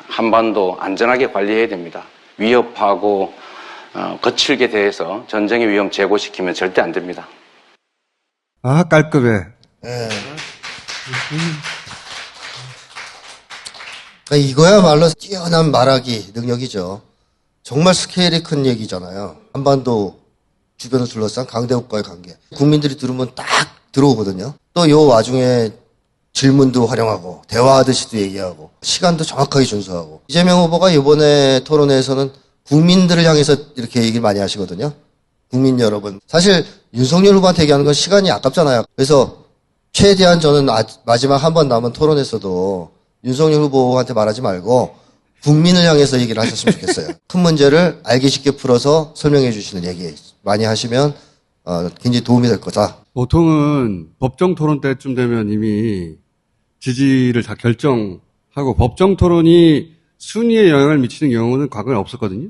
한반도 안전하게 관리해야 됩니다. 위협하고 거칠게 대해서 전쟁의 위험 제고시키면 절대 안 됩니다. 아, 깔끔해. 네. 그러니까 이거야말로 뛰어난 말하기 능력이죠. 정말 스케일이 큰 얘기잖아요. 한반도 주변을 둘러싼 강대국과의 관계. 국민들이 들으면 딱 들어오거든요. 또 요 와중에 질문도 활용하고 대화하듯이도 얘기하고 시간도 정확하게 준수하고. 이재명 후보가 이번에 토론회에서는 국민들을 향해서 이렇게 얘기를 많이 하시거든요. 국민 여러분. 사실 윤석열 후보한테 얘기하는 건 시간이 아깝잖아요. 그래서 최대한 저는 마지막 한 번 남은 토론에서도 윤석열 후보한테 말하지 말고 국민을 향해서 얘기를 하셨으면 좋겠어요. 큰 문제를 알기 쉽게 풀어서 설명해 주시는 얘기 많이 하시면 굉장히 도움이 될 거다. 보통은 법정 토론 때쯤 되면 이미 지지를 다 결정하고 법정 토론이 순위에 영향을 미치는 경우는 과거에 없었거든요.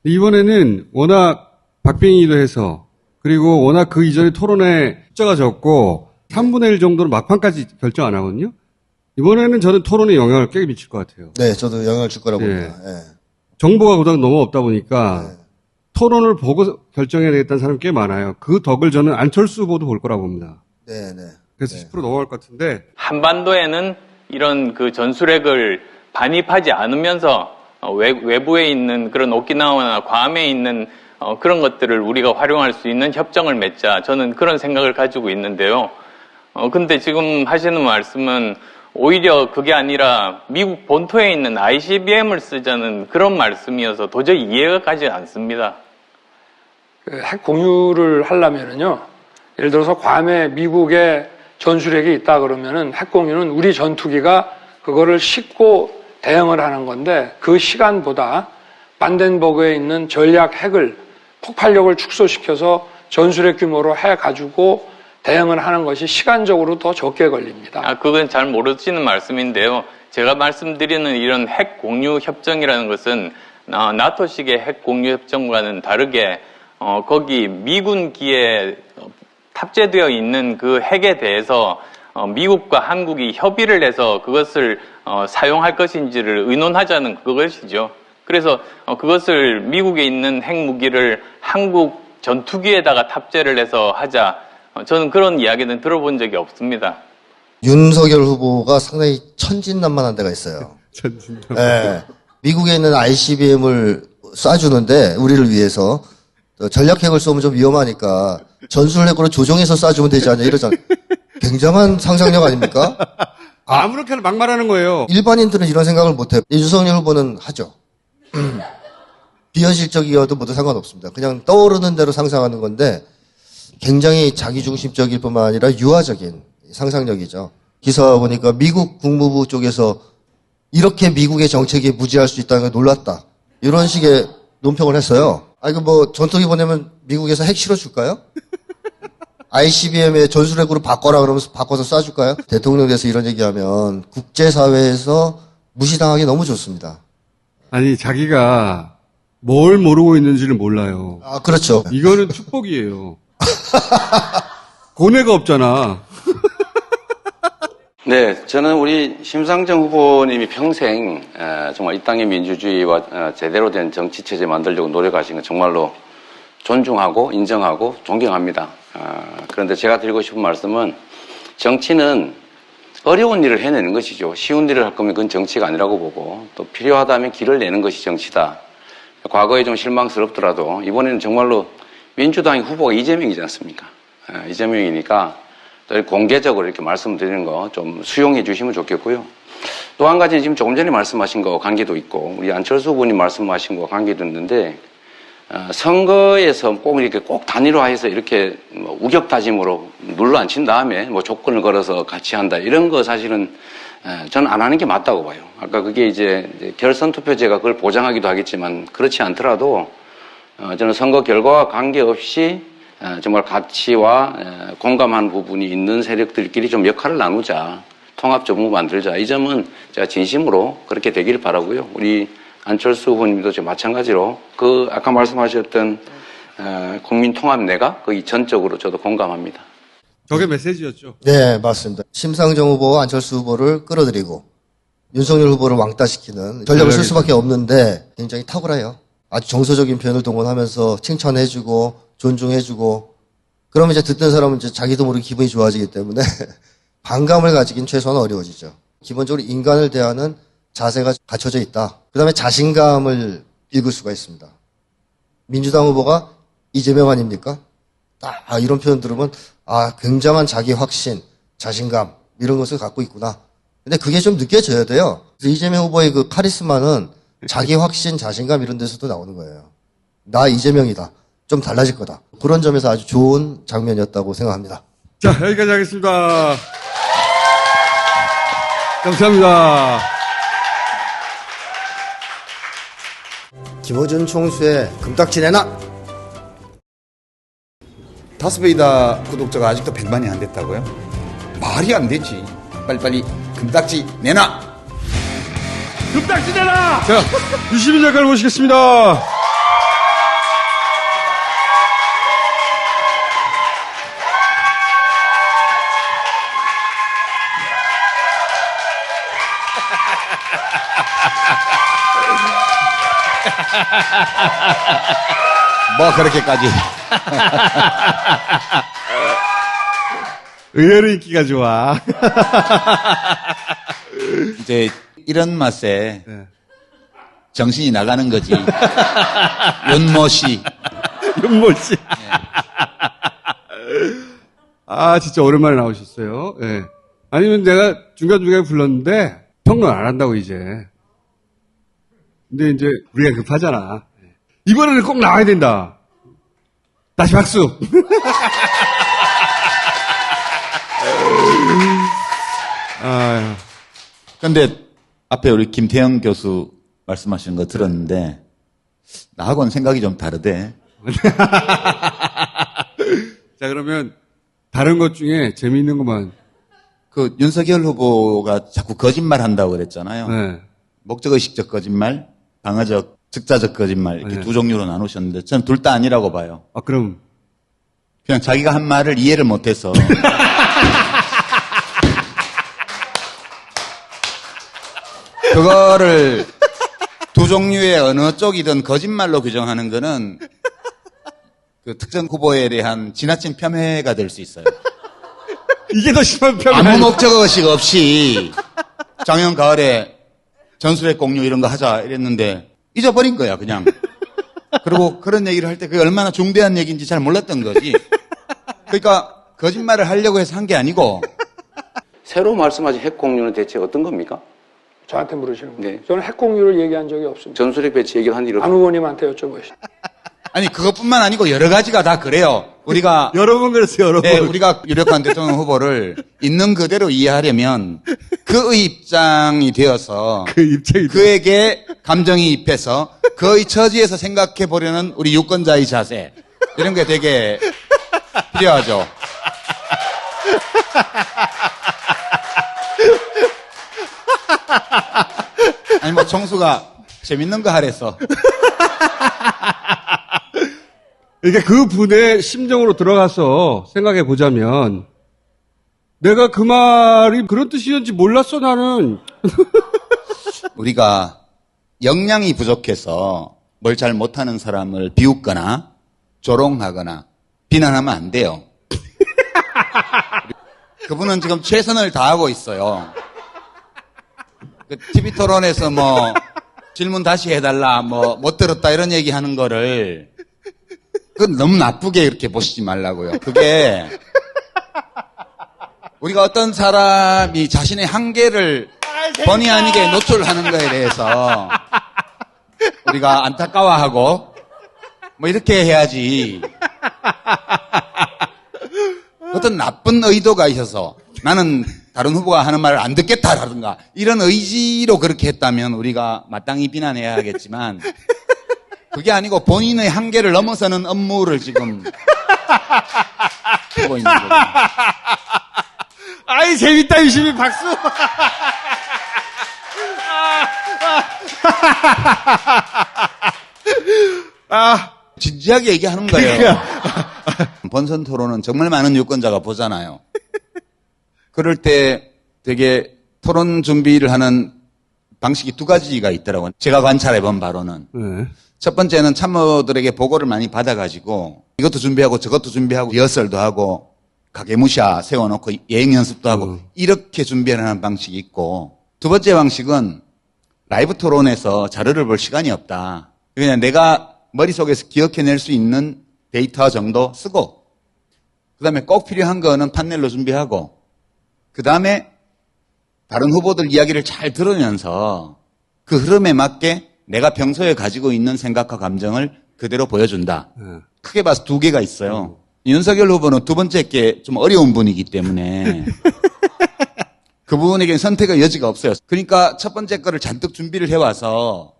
이번에는 워낙 박빙이기도 해서 그리고 워낙 그 이전에 토론에 숫자가 적고 3분의 1 정도는 막판까지 결정 안 하거든요. 이번에는 저는 토론에 영향을 꽤 미칠 것 같아요. 네, 저도 영향을 줄 거라고 네. 봅니다. 네. 정보가 그동안 너무 없다 보니까 네. 토론을 보고 결정해야 되겠다는 사람이 꽤 많아요. 그 덕을 저는 안철수 후보도 볼 거라고 봅니다. 네, 네. 그래서 네. 10% 넘어갈 것 같은데 한반도에는 이런 그 전술핵을 반입하지 않으면서 외부에 있는 그런 오키나와나 괌에 있는 그런 것들을 우리가 활용할 수 있는 협정을 맺자. 저는 그런 생각을 가지고 있는데요. 근데 지금 하시는 말씀은 오히려 그게 아니라 미국 본토에 있는 ICBM을 쓰자는 그런 말씀이어서 도저히 이해가 가지 않습니다. 핵 공유를 하려면은요, 예를 들어서 괌에 미국의 전술핵이 있다 그러면은 핵 공유는 우리 전투기가 그거를 싣고 대응을 하는 건데 그 시간보다 반덴버그에 있는 전략 핵을 폭발력을 축소시켜서 전술핵 규모로 해가지고 대응을 하는 것이 시간적으로 더 적게 걸립니다. 그건 잘 모르시는 말씀인데요. 제가 말씀드리는 이런 핵 공유 협정이라는 것은 나토식의 핵 공유 협정과는 다르게 거기 미군기에 탑재되어 있는 그 핵에 대해서 미국과 한국이 협의를 해서 그것을 사용할 것인지를 의논하자는 그것이죠. 그래서 그것을 미국에 있는 핵무기를 한국 전투기에다가 탑재를 해서 하자. 저는 그런 이야기는 들어본 적이 없습니다. 윤석열 후보가 상당히 천진난만한 데가 있어요. 네. 미국에 있는 ICBM을 쏴주는데 우리를 위해서 전략핵을 쏘면 좀 위험하니까 전술핵으로 조종해서 쏴주면 되지 않냐 이러잖아요. 굉장한 상상력 아닙니까? 아무렇게나 막 말하는 거예요. 일반인들은 이런 생각을 못해요. 윤석열 후보는 하죠. 비현실적이어도 모두 상관없습니다. 그냥 떠오르는 대로 상상하는 건데 굉장히 자기중심적일 뿐만 아니라 유화적인 상상력이죠. 기사 보니까 미국 국무부 쪽에서 이렇게 미국의 정책에 무지할 수 있다는 걸 놀랐다. 이런 식의 논평을 했어요. 이거 뭐 전투기 보내면 미국에서 핵 실어줄까요? ICBM에 전술핵으로 바꿔라 그러면서 바꿔서 쏴줄까요? 대통령께서 이런 얘기하면 국제사회에서 무시당하기 너무 좋습니다. 아니 자기가 뭘 모르고 있는지를 몰라요. 그렇죠. 이거는 축복이에요. 고뇌가 없잖아. 네, 저는 우리 심상정 후보님이 평생 정말 이 땅의 민주주의와 제대로 된 정치 체제 만들려고 노력하신 건 정말로 존중하고 인정하고 존경합니다. 그런데 제가 드리고 싶은 말씀은 정치는 어려운 일을 해내는 것이죠. 쉬운 일을 할 거면 그건 정치가 아니라고 보고 또 필요하다면 길을 내는 것이 정치다. 과거에 좀 실망스럽더라도 이번에는 정말로 민주당의 후보가 이재명이지 않습니까? 이재명이니까 공개적으로 이렇게 말씀드리는 거 좀 수용해 주시면 좋겠고요. 또 한 가지는 지금 조금 전에 말씀하신 거 관계도 있고 우리 안철수 후보님 말씀하신 거 관계도 있는데 선거에서 꼭 단일화해서 이렇게 뭐 우격다짐으로 눌러앉힌 다음에 뭐 조건을 걸어서 같이 한다 이런 거 사실은 저는 안 하는 게 맞다고 봐요. 아까 그게 이제 결선 투표제가 그걸 보장하기도 하겠지만 그렇지 않더라도 저는 선거 결과와 관계없이 정말 가치와 공감한 부분이 있는 세력들끼리 좀 역할을 나누자. 통합 정부 만들자. 이 점은 제가 진심으로 그렇게 되길 바라고요. 우리 안철수 후보님도 마찬가지로 그 아까 말씀하셨던 국민 통합 내각 거의 전적으로 저도 공감합니다. 저게 메시지였죠. 네, 맞습니다. 심상정 후보와 안철수 후보를 끌어들이고 윤석열 후보를 왕따시키는 전략을 쓸 수밖에 없는데 굉장히 탁월해요. 아주 정서적인 표현을 동원하면서 칭찬해주고 존중해주고 그러면 이제 듣는 사람은 이제 자기도 모르게 기분이 좋아지기 때문에 반감을 가지긴 최소한 어려워지죠. 기본적으로 인간을 대하는 자세가 갖춰져 있다. 그 다음에 자신감을 읽을 수가 있습니다. 민주당 후보가 이재명 아닙니까? 이런 표현 들으면 굉장한 자기 확신, 자신감 이런 것을 갖고 있구나. 근데 그게 좀 느껴져야 돼요. 그래서 이재명 후보의 그 카리스마는 자기 확신, 자신감 이런 데서도 나오는 거예요. 나 이재명이다. 좀 달라질 거다. 그런 점에서 아주 좋은 장면이었다고 생각합니다. 자, 여기까지 하겠습니다. 감사합니다. 김어준 총수의 금딱지 내놔! 다스베이다 구독자가 아직도 100만이 안 됐다고요? 말이 안 되지. 빨리빨리 금딱지 내놔! 금딱지 내놔! 자, 유시민 작가를 모시겠습니다. 뭐 그렇게까지. 의외로 인기가 좋아. 이제 이런 맛에 네. 정신이 나가는 거지. 윤모씨. 윤모씨. 진짜 오랜만에 나오셨어요. 네. 아니면 내가 중간중간에 불렀는데 평론 안 한다고 이제. 근데 이제 우리가 급하잖아. 이번에는 꼭 나와야 된다. 다시 박수. 근데 앞에 우리 김태형 교수 말씀하시는 거 들었는데 나하고는 생각이 좀 다르대. 자, 그러면 다른 것 중에 재미있는 것만. 그 윤석열 후보가 자꾸 거짓말 한다고 그랬잖아요. 네. 목적의식적 거짓말, 방어적, 즉자적 거짓말 이렇게 네. 두 종류로 나누셨는데 저는 둘 다 아니라고 봐요. 그럼. 그냥 자기가 한 말을 이해를 못해서 그거를 두 종류의 어느 쪽이든 거짓말로 규정하는 거는 그 특정 후보에 대한 지나친 폄훼가 될 수 있어요. 이게 더 심한 편이 아무 목적의식 없이 작년 가을에 전술핵 공유 이런 거 하자 이랬는데 잊어버린 거야 그냥. 그리고 그런 얘기를 할 때 그게 얼마나 중대한 얘기인지 잘 몰랐던 거지. 그러니까 거짓말을 하려고 해서 한 게 아니고. 새로 말씀하신 핵 공유는 대체 어떤 겁니까? 저한테 물으시는 거예요. 네. 저는 핵 공유를 얘기한 적이 없습니다. 전술핵 배치 얘기를 한 일이 안 후보님한테 여쭤보시죠. 아니 그것뿐만 아니고 여러 가지가 다 그래요. 우리가 여러 번 그랬어요, 여러 번. 네, 우리가 유력한 대통령 후보를 있는 그대로 이해하려면 그의 입장이 되어서 그 입장이 그에게 감정이입해서 그의 처지에서 생각해 보려는 우리 유권자의 자세 이런 게 되게 필요하죠. 아니 뭐 총수가 재밌는 거 하래서. 그러니까 그 분의 심정으로 들어가서 생각해 보자면 내가 그 말이 그런 뜻이었는지 몰랐어 나는. 우리가 역량이 부족해서 뭘 잘 못하는 사람을 비웃거나 조롱하거나 비난하면 안 돼요. 그분은 지금 최선을 다하고 있어요. 그 TV 토론에서 뭐 질문 다시 해달라, 뭐 못 들었다 이런 얘기 하는 거를 그건 너무 나쁘게 이렇게 보시지 말라고요. 그게 우리가 어떤 사람이 자신의 한계를 본의 아니게 노출하는 거에 대해서 우리가 안타까워하고 뭐 이렇게 해야지. 어떤 나쁜 의도가 있어서 나는 다른 후보가 하는 말을 안 듣겠다라든가 이런 의지로 그렇게 했다면 우리가 마땅히 비난해야 하겠지만 그게 아니고 본인의 한계를 넘어서는 업무를 지금 하고 있는 거죠. 아이, 재밌다, 유시민 박수! 진지하게 얘기하는 거예요. 본선 토론은 정말 많은 유권자가 보잖아요. 그럴 때 되게 토론 준비를 하는 방식이 두 가지가 있더라고요. 제가 관찰해본 바로는. 네. 첫 번째는 참모들에게 보고를 많이 받아가지고 이것도 준비하고 저것도 준비하고 리허설도 하고 가게무샤 세워놓고 예행 연습도 하고 이렇게 준비를 하는 방식이 있고 두 번째 방식은 라이브 토론에서 자료를 볼 시간이 없다. 그냥 내가 머릿속에서 기억해낼 수 있는 데이터 정도 쓰고 그 다음에 꼭 필요한 거는 판넬로 준비하고 그 다음에 다른 후보들 이야기를 잘 들으면서 그 흐름에 맞게 내가 평소에 가지고 있는 생각과 감정을 그대로 보여준다. 크게 봐서 두 개가 있어요. 윤석열 후보는 두 번째 게 좀 어려운 분이기 때문에 그 부분에게는 선택의 여지가 없어요. 그러니까 첫 번째 거를 잔뜩 준비를 해와서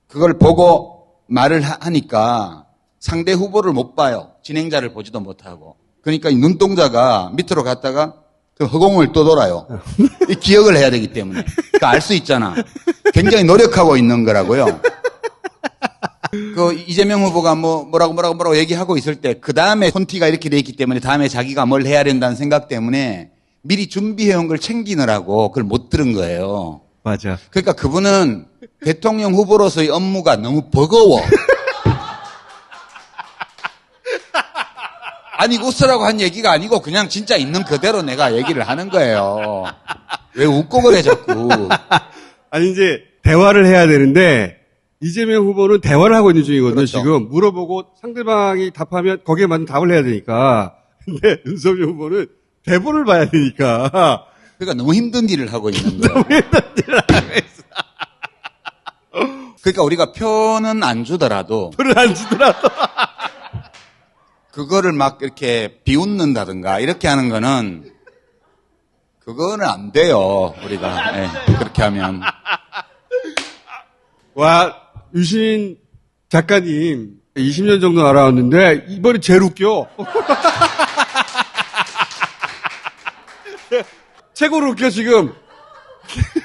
그걸 보고 말을 하니까 상대 후보를 못 봐요. 진행자를 보지도 못하고. 그러니까 이 눈동자가 밑으로 갔다가 그 허공을 또 돌아요. 이 기억을 해야 되기 때문에. 그러니까 알 수 있잖아. 굉장히 노력하고 있는 거라고요. 그 이재명 후보가 뭐라고 얘기하고 있을 때 그 다음에 콘티가 이렇게 돼 있기 때문에 다음에 자기가 뭘 해야 된다는 생각 때문에 미리 준비해온 걸 챙기느라고 그걸 못 들은 거예요. 맞아. 그러니까 그분은 대통령 후보로서의 업무가 너무 버거워. 아니 웃으라고 한 얘기가 아니고 그냥 진짜 있는 그대로 내가 얘기를 하는 거예요. 왜 웃고 그래 자꾸. 아니 이제 대화를 해야 되는데 이재명 후보는 대화를 하고 있는 중이거든요. 그렇죠. 지금 물어보고 상대방이 답하면 거기에 맞는 답을 해야 되니까. 근데 윤석열 후보는 대본을 봐야 되니까. 그러니까 너무 힘든 일을 하고 있는 거예요. 그러니까 우리가 표는 안 주더라도 표를 안 주더라도 그거를 막 이렇게 비웃는다든가 이렇게 하는 거는 그거는 안 돼요. 우리가 그렇게 하면. 와, 유신 작가님 20년 정도 알아왔는데 이번이 제일 웃겨. 최고로 웃겨 지금.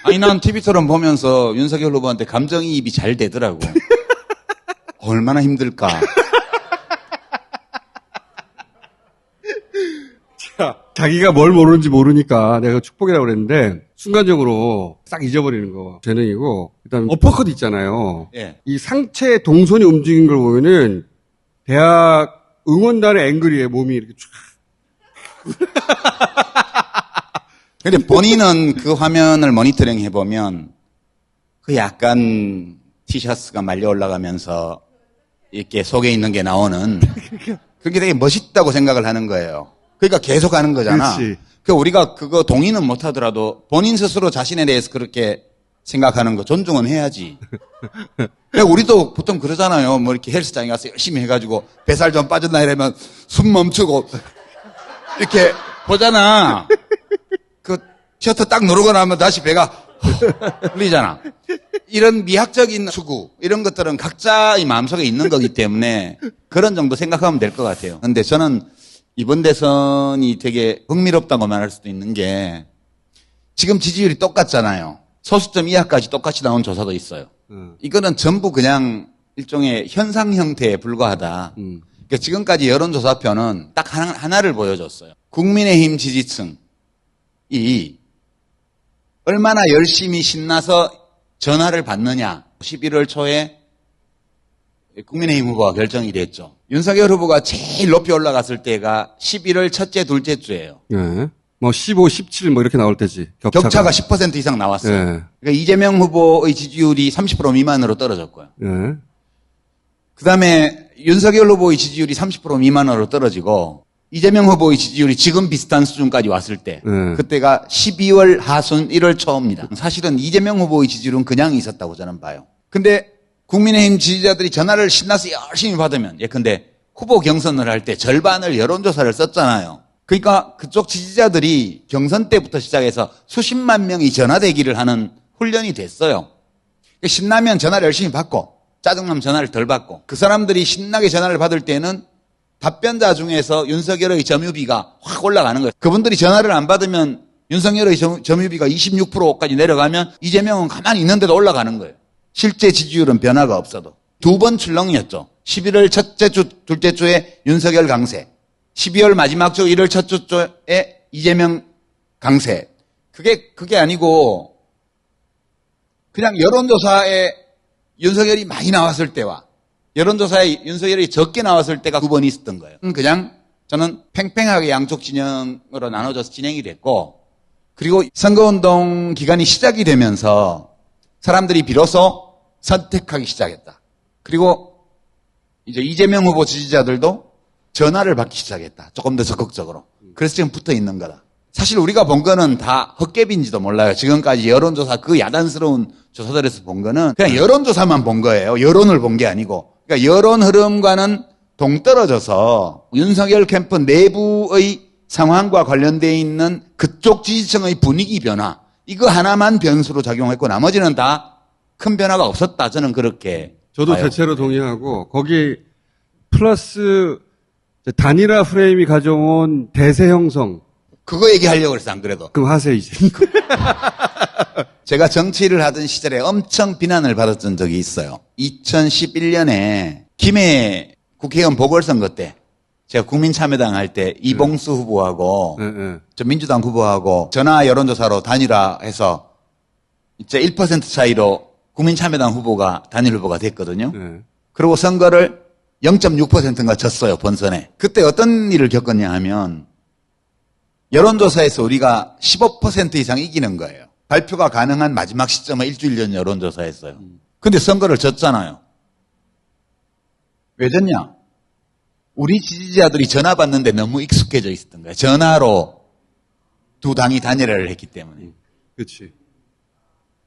아니 난 TV 토론 보면서 윤석열 후보한테 감정이입이 잘 되더라고. 얼마나 힘들까. 자기가 뭘 모르는지 모르니까 내가 축복이라고 그랬는데 순간적으로 싹 잊어버리는 거 재능이고 일단 어퍼컷 있잖아요. 예. 이 상체 동선이 움직이는 걸 보면은 대학 응원단의 앵글이에요. 몸이 이렇게 쫙. 근데 본인은 그 화면을 모니터링 해보면 그 약간 티셔츠가 말려 올라가면서 이렇게 속에 있는 게 나오는 그게 되게 멋있다고 생각을 하는 거예요. 그러니까 계속 하는 거잖아. 그렇지. 그 우리가 그거 동의는 못 하더라도 본인 스스로 자신에 대해서 그렇게 생각하는 거 존중은 해야지. 그러니까 우리도 보통 그러잖아요. 뭐 이렇게 헬스장에 가서 열심히 해가지고 뱃살 좀 빠졌나 이러면 숨 멈추고 이렇게 보잖아. 그 셔터 딱 누르고 나면 다시 배가 흘리잖아. 이런 미학적인 추구 이런 것들은 각자의 마음속에 있는 거기 때문에 그런 정도 생각하면 될 것 같아요. 근데 저는 이번 대선이 되게 흥미롭다고 말할 수도 있는 게 지금 지지율이 똑같잖아요. 소수점 이하까지 똑같이 나온 조사도 있어요. 이거는 전부 그냥 일종의 현상 형태에 불과하다. 그러니까 지금까지 여론조사표는 딱 하나를 보여줬어요. 국민의힘 지지층이 얼마나 열심히 신나서 전화를 받느냐. 11월 초에 국민의힘 후보가 결정이 됐죠. 윤석열 후보가 제일 높이 올라갔을 때가 11월 첫째, 둘째 주예요. 예. 뭐 15, 17 뭐 이렇게 나올 때지. 격차가 10% 이상 나왔어요. 예. 그러니까 이재명 후보의 지지율이 30% 미만으로 떨어졌고요. 예. 그 다음에 윤석열 후보의 지지율이 30% 미만으로 떨어지고 이재명 후보의 지지율이 지금 비슷한 수준까지 왔을 때 그때가 12월 하순 1월 초입니다. 사실은 이재명 후보의 지지율은 그냥 있었다고 저는 봐요. 근데 국민의힘 지지자들이 전화를 신나서 열심히 받으면 예컨대 후보 경선을 할 때 절반을 여론조사를 썼잖아요. 그러니까 그쪽 지지자들이 경선 때부터 시작해서 수십만 명이 전화 대기를 하는 훈련이 됐어요. 신나면 전화를 열심히 받고 짜증나면 전화를 덜 받고 그 사람들이 신나게 전화를 받을 때는 답변자 중에서 윤석열의 점유비가 확 올라가는 거예요. 그분들이 전화를 안 받으면 윤석열의 점유비가 26%까지 내려가면 이재명은 가만히 있는데도 올라가는 거예요. 실제 지지율은 변화가 없어도. 2번 출렁이었죠. 11월 첫째 주, 둘째 주에 윤석열 강세. 12월 마지막 주, 1월 첫째 주에 이재명 강세. 그게 아니고 그냥 여론조사에 윤석열이 많이 나왔을 때와 여론조사에 윤석열이 적게 나왔을 때가 2번 있었던 거예요. 그냥 저는 팽팽하게 양쪽 진영으로 나눠져서 진행이 됐고 그리고 선거운동 기간이 시작이 되면서 사람들이 비로소 선택하기 시작했다. 그리고 이제 이재명 후보 지지자들도 전화를 받기 시작했다. 조금 더 적극적으로. 그래서 지금 붙어 있는 거다. 사실 우리가 본 거는 다 헛개비인지도 몰라요. 지금까지 여론조사 그 야단스러운 조사들에서 본 거는 그냥 여론조사만 본 거예요. 여론을 본 게 아니고. 그러니까 여론 흐름과는 동떨어져서 윤석열 캠프 내부의 상황과 관련되어 있는 그쪽 지지층의 분위기 변화 이거 하나만 변수로 작용했고 나머지는 다 큰 변화가 없었다. 저는 그렇게 저도 봐요. 대체로 동의하고 거기 플러스 단일화 프레임이 가져온 대세 형성. 그거 얘기하려고 그랬어 안 그래도. 그럼 하세요 이제. 제가 정치를 하던 시절에 엄청 비난을 받았던 적이 있어요. 2011년에 김해 국회의원 보궐선거 때 제가 국민참여당 할 때 이봉수 후보하고 저 민주당 후보하고 전화 여론조사로 단일화해서 이제 1% 차이로 국민참여당 후보가 단일 후보가 됐거든요. 그리고 선거를 0.6%인가 졌어요, 본선에. 그때 어떤 일을 겪었냐 하면 여론조사에서 우리가 15% 이상 이기는 거예요. 발표가 가능한 마지막 시점을 일주일 전 여론조사했어요. 근데 선거를 졌잖아요. 왜 졌냐? 우리 지지자들이 전화 받는데 너무 익숙해져 있었던 거예요. 전화로 두 당이 단일화를 했기 때문에. 그렇지.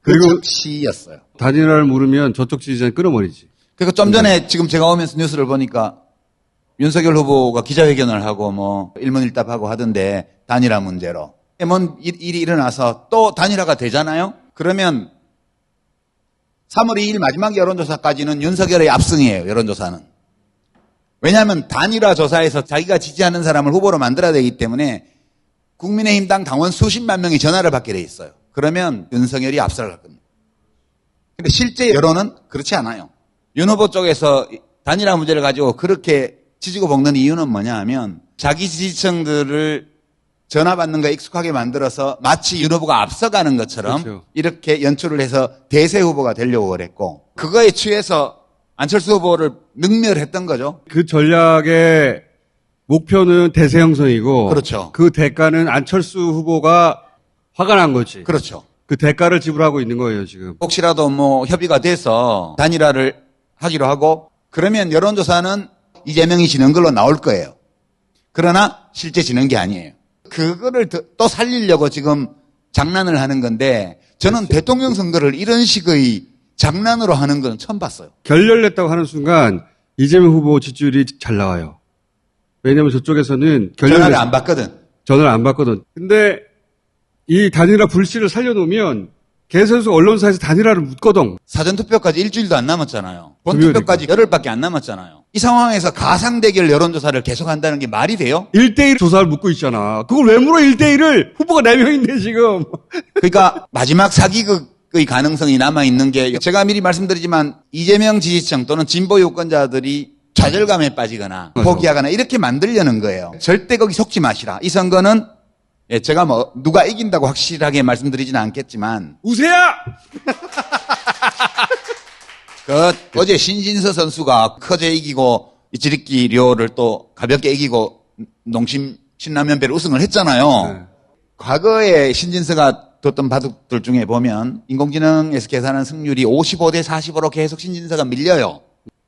그리고 시였어요. 단일화를 물으면 저쪽 지지자는 끊어버리지. 그리고 좀 전에 지금 제가 오면서 뉴스를 보니까 윤석열 후보가 기자회견을 하고 뭐 일문일답하고 하던데 단일화 문제로. 뭔 일이 일어나서 또 단일화가 되잖아요? 그러면 3월 2일 마지막 여론조사까지는 윤석열의 압승이에요, 여론조사는. 왜냐하면 단일화 조사에서 자기가 지지하는 사람을 후보로 만들어야 되기 때문에 국민의힘당 당원 수십만 명이 전화를 받게 돼 있어요. 그러면 윤석열이 압살할 겁니다. 근데 실제 여론은 그렇지 않아요. 윤 후보 쪽에서 단일화 문제를 가지고 그렇게 지지고 볶는 이유는 뭐냐 하면 자기 지지층들을 전화 받는 거에 익숙하게 만들어서 마치 윤 후보가 앞서가는 것처럼 그렇죠. 이렇게 연출을 해서 대세 후보가 되려고 그랬고 그거에 취해서 안철수 후보를 능멸했던 거죠. 그 전략의 목표는 대세 형성이고 그렇죠. 그 대가는 안철수 후보가 화가 난 거지. 그렇죠. 그 대가를 지불하고 있는 거예요, 지금. 혹시라도 뭐 협의가 돼서 단일화를 하기로 하고 그러면 여론조사는 이재명이 지는 걸로 나올 거예요. 그러나 실제 지는 게 아니에요. 그거를 또 살리려고 지금 장난을 하는 건데 저는 대통령 선거를 이런 식의 장난으로 하는 건 처음 봤어요. 결렬냈다고 하는 순간 이재명 후보 지지율이 잘 나와요. 왜냐하면 저쪽에서는 전화를 안 받거든. 전화를 안 받거든. 근데 이 단일화 불씨를 살려놓으면 계속 언론사에서 단일화를 묻거든. 사전투표까지 일주일도 안 남았잖아요. 본투표까지 열흘밖에 안 남았잖아요. 이 상황에서 가상대결 여론조사를 계속한다는 게 말이 돼요? 1대1 조사를 묻고 있잖아. 그걸 왜 물어 1대1을? 후보가 4명인데 지금. 그러니까 마지막 사기극의 가능성이 남아있는 게 제가 미리 말씀드리지만 이재명 지지층 또는 진보 유권자들이 좌절감에 빠지거나 포기하거나 이렇게 만들려는 거예요. 절대 거기 속지 마시라. 이 선거는 제가 뭐 누가 이긴다고 확실하게 말씀드리지는 않겠지만 우세야! 어제 신진서 선수가 커제 이기고 지리끼 료를 또 가볍게 이기고 농심 신라면배를 우승을 했잖아요. 네. 과거에 신진서가 뒀던 바둑들 중에 보면 인공지능에서 계산한 승률이 55대 45로 계속 신진서가 밀려요.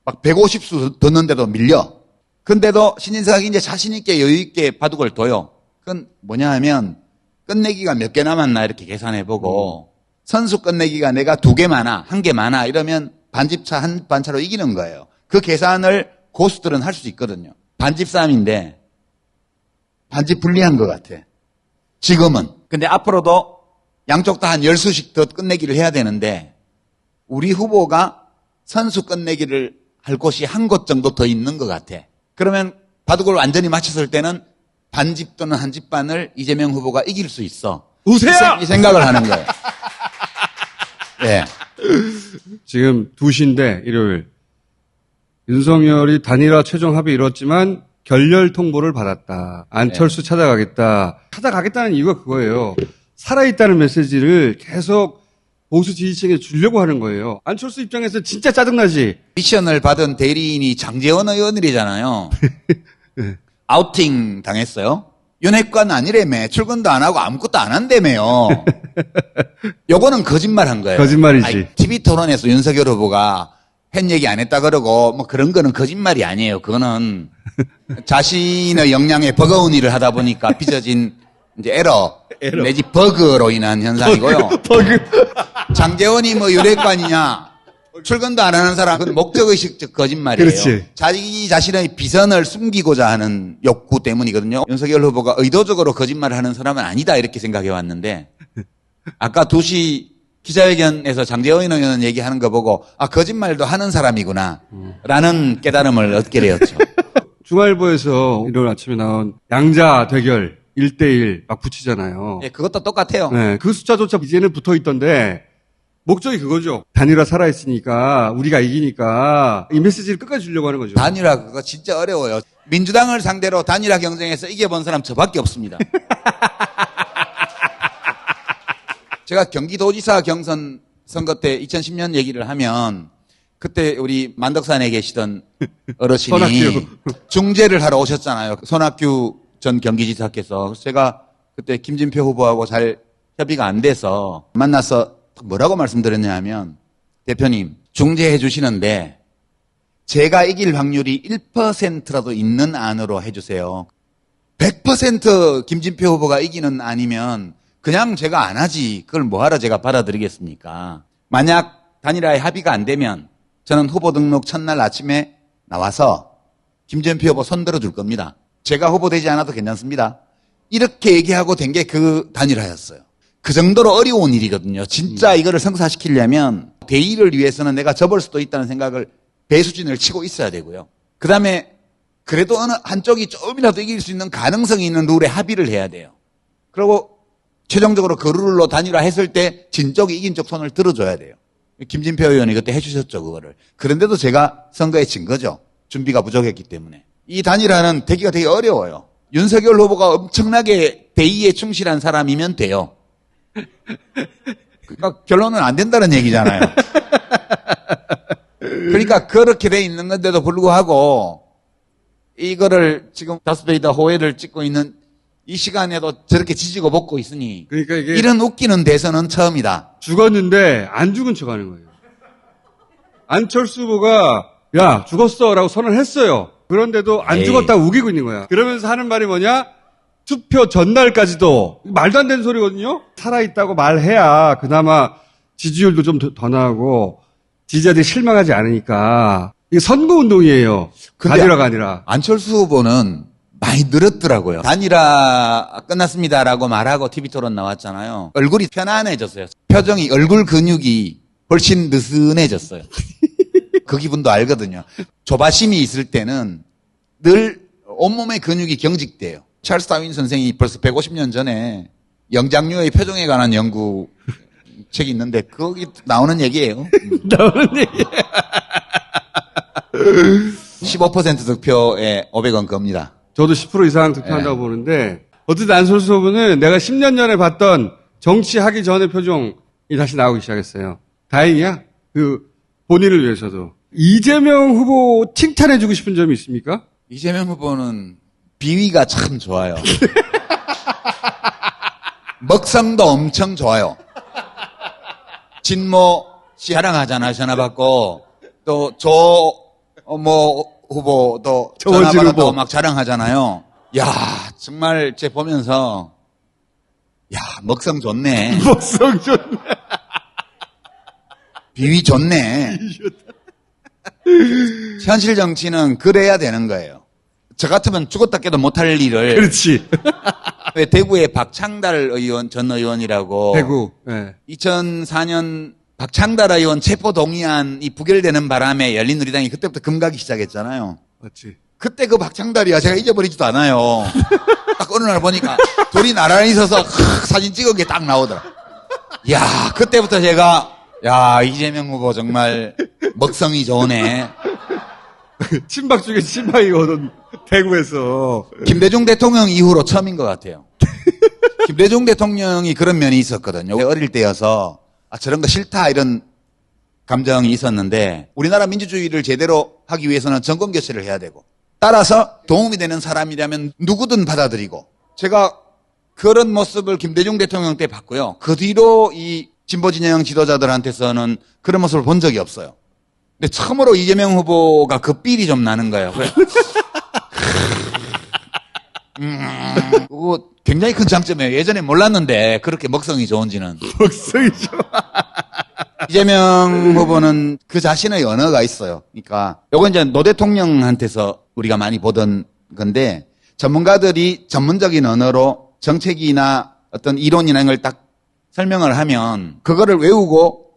막 150수 뒀는데도 밀려. 근데도 신진서가 이제 자신있게 여유있게 바둑을 둬요. 그건 뭐냐 하면 끝내기가 몇 개 남았나 이렇게 계산해보고 선수 끝내기가 내가 2개 많아, 1개 많아 이러면 반집차 한 반차로 이기는 거예요. 그 계산을 고수들은 할 수 있거든요. 반집 싸움인데 반집 불리한 것 같아. 지금은. 근데 앞으로도 양쪽 다 한 10수씩 더 끝내기를 해야 되는데 우리 후보가 선수 끝내기를 할 곳이 한 곳 정도 더 있는 것 같아. 그러면 바둑을 완전히 맞췄을 때는 반집 또는 한 집반을 이재명 후보가 이길 수 있어. 우세요! 이 생각을 하는 거예요. 예. 지금 2시인데 일요일 윤석열이 단일화 최종 합의 이뤘지만 결렬 통보를 받았다. 안철수 찾아가겠다는 이유가 그거예요. 살아있다는 메시지를 계속 보수 지지층에 주려고 하는 거예요. 안철수 입장에서 진짜 짜증나지. 미션을 받은 대리인이 장제원 의원이잖아요. 아우팅 당했어요. 윤핵관 아니래며 출근도 안 하고 아무것도 안 한다며요. 요거는 거짓말 한 거예요. 거짓말이지. TV 토론에서 윤석열 후보가 한 얘기 안 했다 그러고 뭐 그런 거는 거짓말이 아니에요. 그거는 자신의 역량에 버거운 일을 하다 보니까 빚어진 이제 에러. 내지 버그로 인한 현상이고요. 버그. 장제원이 뭐 윤핵관이냐 출근도 안 하는 사람 그건 목적의식적 거짓말이에요. 그렇지. 자기 자신의 비선을 숨기고자 하는 욕구 때문이거든요. 윤석열 후보가 의도적으로 거짓말을 하는 사람은 아니다 이렇게 생각해 왔는데 아까 2시 기자회견에서 장제원 의원 얘기하는 거 보고 아 거짓말도 하는 사람이구나 라는 깨달음을 얻게 되었죠. 중앙일보에서 일요일 아침에 나온 양자 대결 1대1 막 붙이잖아요. 네, 그것도 똑같아요. 네, 그 숫자조차 이제는 붙어 있던데 목적이 그거죠. 단일화 살아있으니까 우리가 이기니까 이 메시지를 끝까지 주려고 하는 거죠. 단일화 그거 진짜 어려워요. 민주당을 상대로 단일화 경쟁에서 이겨본 사람 저밖에 없습니다. 제가 경기도지사 경선 선거 때 2010년 얘기를 하면 그때 우리 만덕산에 계시던 어르신이 손학규. 중재를 하러 오셨잖아요. 손학규 전 경기지사께서. 그래서 제가 그때 김진표 후보하고 잘 협의가 안 돼서 만나서 뭐라고 말씀드렸냐 하면 대표님 중재해 주시는데 제가 이길 확률이 1%라도 있는 안으로 해주세요. 100% 김진표 후보가 이기는 안이면 그냥 제가 안 하지 그걸 뭐하러 제가 받아들이겠습니까? 만약 단일화에 합의가 안 되면 저는 후보 등록 첫날 아침에 나와서 김진표 후보 손 들어줄 겁니다. 제가 후보되지 않아도 괜찮습니다. 이렇게 얘기하고 된 게 그 단일화였어요. 그 정도로 어려운 일이거든요. 진짜 이거를 성사시키려면 대의를 위해서는 내가 접을 수도 있다는 생각을 배수진을 치고 있어야 되고요. 그 다음에 그래도 어느 한쪽이 조금이라도 이길 수 있는 가능성이 있는 룰에 합의를 해야 돼요. 그리고 최종적으로 그 룰로 단일화했을 때 진쪽이 이긴 쪽 손을 들어줘야 돼요. 김진표 의원이 그때 해주셨죠, 그거를. 그런데도 제가 선거에 진 거죠. 준비가 부족했기 때문에. 이 단일화는 되기가 되게 어려워요. 윤석열 후보가 엄청나게 대의에 충실한 사람이면 돼요. 그러니까 결론은 안 된다는 얘기잖아요. 그러니까 그렇게 돼 있는 건데도 불구하고 이거를 지금 다스베이다 호해를 찍고 있는 이 시간에도 저렇게 지지고 볶고 있으니 그러니까 이게 이런 웃기는 대선은 처음이다. 죽었는데 안 죽은 척 하는 거예요. 안철수 후보가 야 죽었어라고 선언을 했어요. 그런데도 안 에이. 죽었다고 우기고 있는 거야. 그러면서 하는 말이 뭐냐? 투표 전날까지도 말도 안 되는 소리거든요. 살아있다고 말해야 그나마 지지율도 좀 더 나고 지지자들이 실망하지 않으니까 이게 선거운동이에요. 근데 단일화가 아니라. 안철수 후보는 많이 늘었더라고요. 단일화 끝났습니다라고 말하고 TV토론 나왔잖아요. 얼굴이 편안해졌어요. 표정이 얼굴 근육이 훨씬 느슨해졌어요. 그 기분도 알거든요. 조바심이 있을 때는 늘 온몸의 근육이 경직돼요. 찰스 다윈 선생이 벌써 150년 전에 영장류의 표정에 관한 연구 책이 있는데 거기 나오는 얘기예요. 나오는 얘기. 15% 득표에 500원 겁니다. 저도 10% 이상 득표한다고 보는데 어쨌든 안철수 후보는 내가 10년 전에 봤던 정치하기 전의 표정이 다시 나오기 시작했어요. 다행이야. 그 본인을 위해서도. 이재명 후보 칭찬해주고 싶은 점이 있습니까? 이재명 후보는 비위가 참 좋아요. 먹성도 엄청 좋아요. 진모 씨 자랑하잖아요. 전화 받고 또 후보도 전화 정원진 받았다고 후보. 막 자랑하잖아요. 야 정말 제 보면서 야 먹성 좋네. 먹성 좋네. 비위 좋네. 현실 정치는 그래야 되는 거예요. 저 같으면 죽었다 깨도 못할 일을. 그렇지. 왜 대구의 박창달 의원, 전 의원이라고. 대구. 네. 2004년 박창달 의원 체포 동의안이 부결되는 바람에 열린우리당이 그때부터 금가기 시작했잖아요. 맞지. 그때 그 박창달이야 제가 잊어버리지도 않아요. 딱 어느 날 보니까 둘이 나란히 서서 사진 찍은 게 딱 나오더라. 야 그때부터 제가 야 이재명 후보 정말 먹성이 좋으네. 친박 중에 친박이거든. 대구에서. 김대중 대통령 이후로 처음인 것 같아요. 김대중 대통령이 그런 면이 있었거든요. 어릴 때여서 저런 거 싫다 이런 감정이 있었는데 우리나라 민주주의를 제대로 하기 위해서는 정권 교체를 해야 되고 따라서 도움이 되는 사람이라면 누구든 받아들이고 제가 그런 모습을 김대중 대통령 때 봤고요. 그 뒤로 이 진보 진영 지도자들한테서는 그런 모습을 본 적이 없어요. 근데 처음으로 이재명 후보가 그 삘이 좀 나는 거예요. 그래. 그거 굉장히 큰 장점이에요. 예전에 몰랐는데 그렇게 먹성이 좋은지는. 먹성이 좋아. 이재명 후보는 그 자신의 언어가 있어요. 그러니까 요건 이제 노 대통령한테서 우리가 많이 보던 건데 전문가들이 전문적인 언어로 정책이나 어떤 이론이나 이런 걸 딱 설명을 하면 그거를 외우고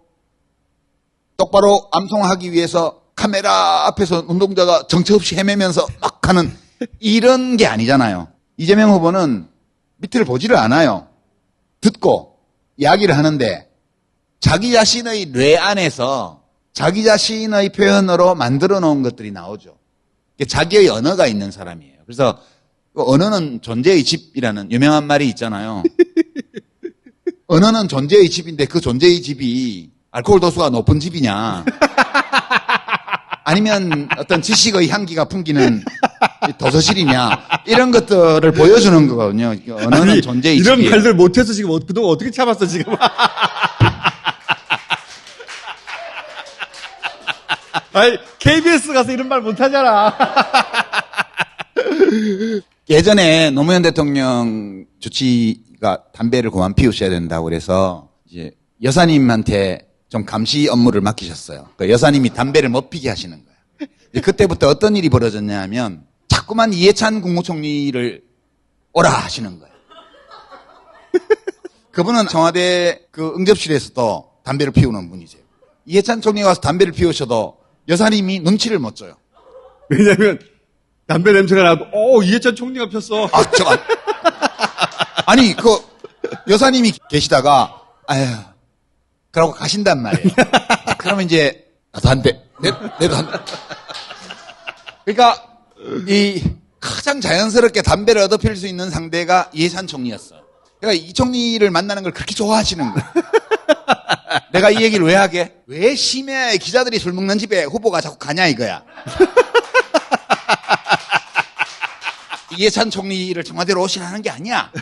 똑바로 암송하기 위해서 카메라 앞에서 운동자가 정처 없이 헤매면서 막 하는 이런 게 아니잖아요. 이재명 후보는 밑을 보지를 않아요. 듣고 이야기를 하는데 자기 자신의 뇌 안에서 자기 자신의 표현으로 만들어 놓은 것들이 나오죠. 자기의 언어가 있는 사람이에요. 그래서 언어는 존재의 집이라는 유명한 말이 있잖아요. 언어는 존재의 집인데 그 존재의 집이 알코올 도수가 높은 집이냐 아니면 어떤 지식의 향기가 풍기는 도서실이냐 이런 것들을 보여주는 거거든요. 언어는 아니, 존재의 이런 집이에요. 말들 못해서 지금 그동안 어떻게 참았어 지금. 아니 KBS 가서 이런 말 못하잖아. 예전에 노무현 대통령 주치가 담배를 그만 피우셔야 된다고 그래서 이제 여사님한테 좀 감시 업무를 맡기셨어요. 그러니까 여사님이 담배를 못 피게 하시는 거예요. 이제 그때부터 어떤 일이 벌어졌냐 하면 자꾸만 이해찬 국무총리를 오라 하시는 거예요. 그분은 청와대 그 응접실에서도 담배를 피우는 분이세요. 이해찬 총리가 와서 담배를 피우셔도 여사님이 눈치를 못 줘요. 왜냐면 담배 냄새가 나도 이해찬 총리가 폈어. 아니 그 여사님이 계시다가 아휴 그러고 가신단 말이에요. 그러면 이제 나도 한 대, 내도 한 대. 그러니까 이 가장 자연스럽게 담배를 얻어 필 수 있는 상대가 이해찬 총리였어. 그러니까 이 총리를 만나는 걸 그렇게 좋아하시는 거야. 내가 이 얘기를 왜 하게? 왜 심야에 기자들이 술 먹는 집에 후보가 자꾸 가냐 이거야. 이해찬 총리를 청와대로 오시라는 게 아니야.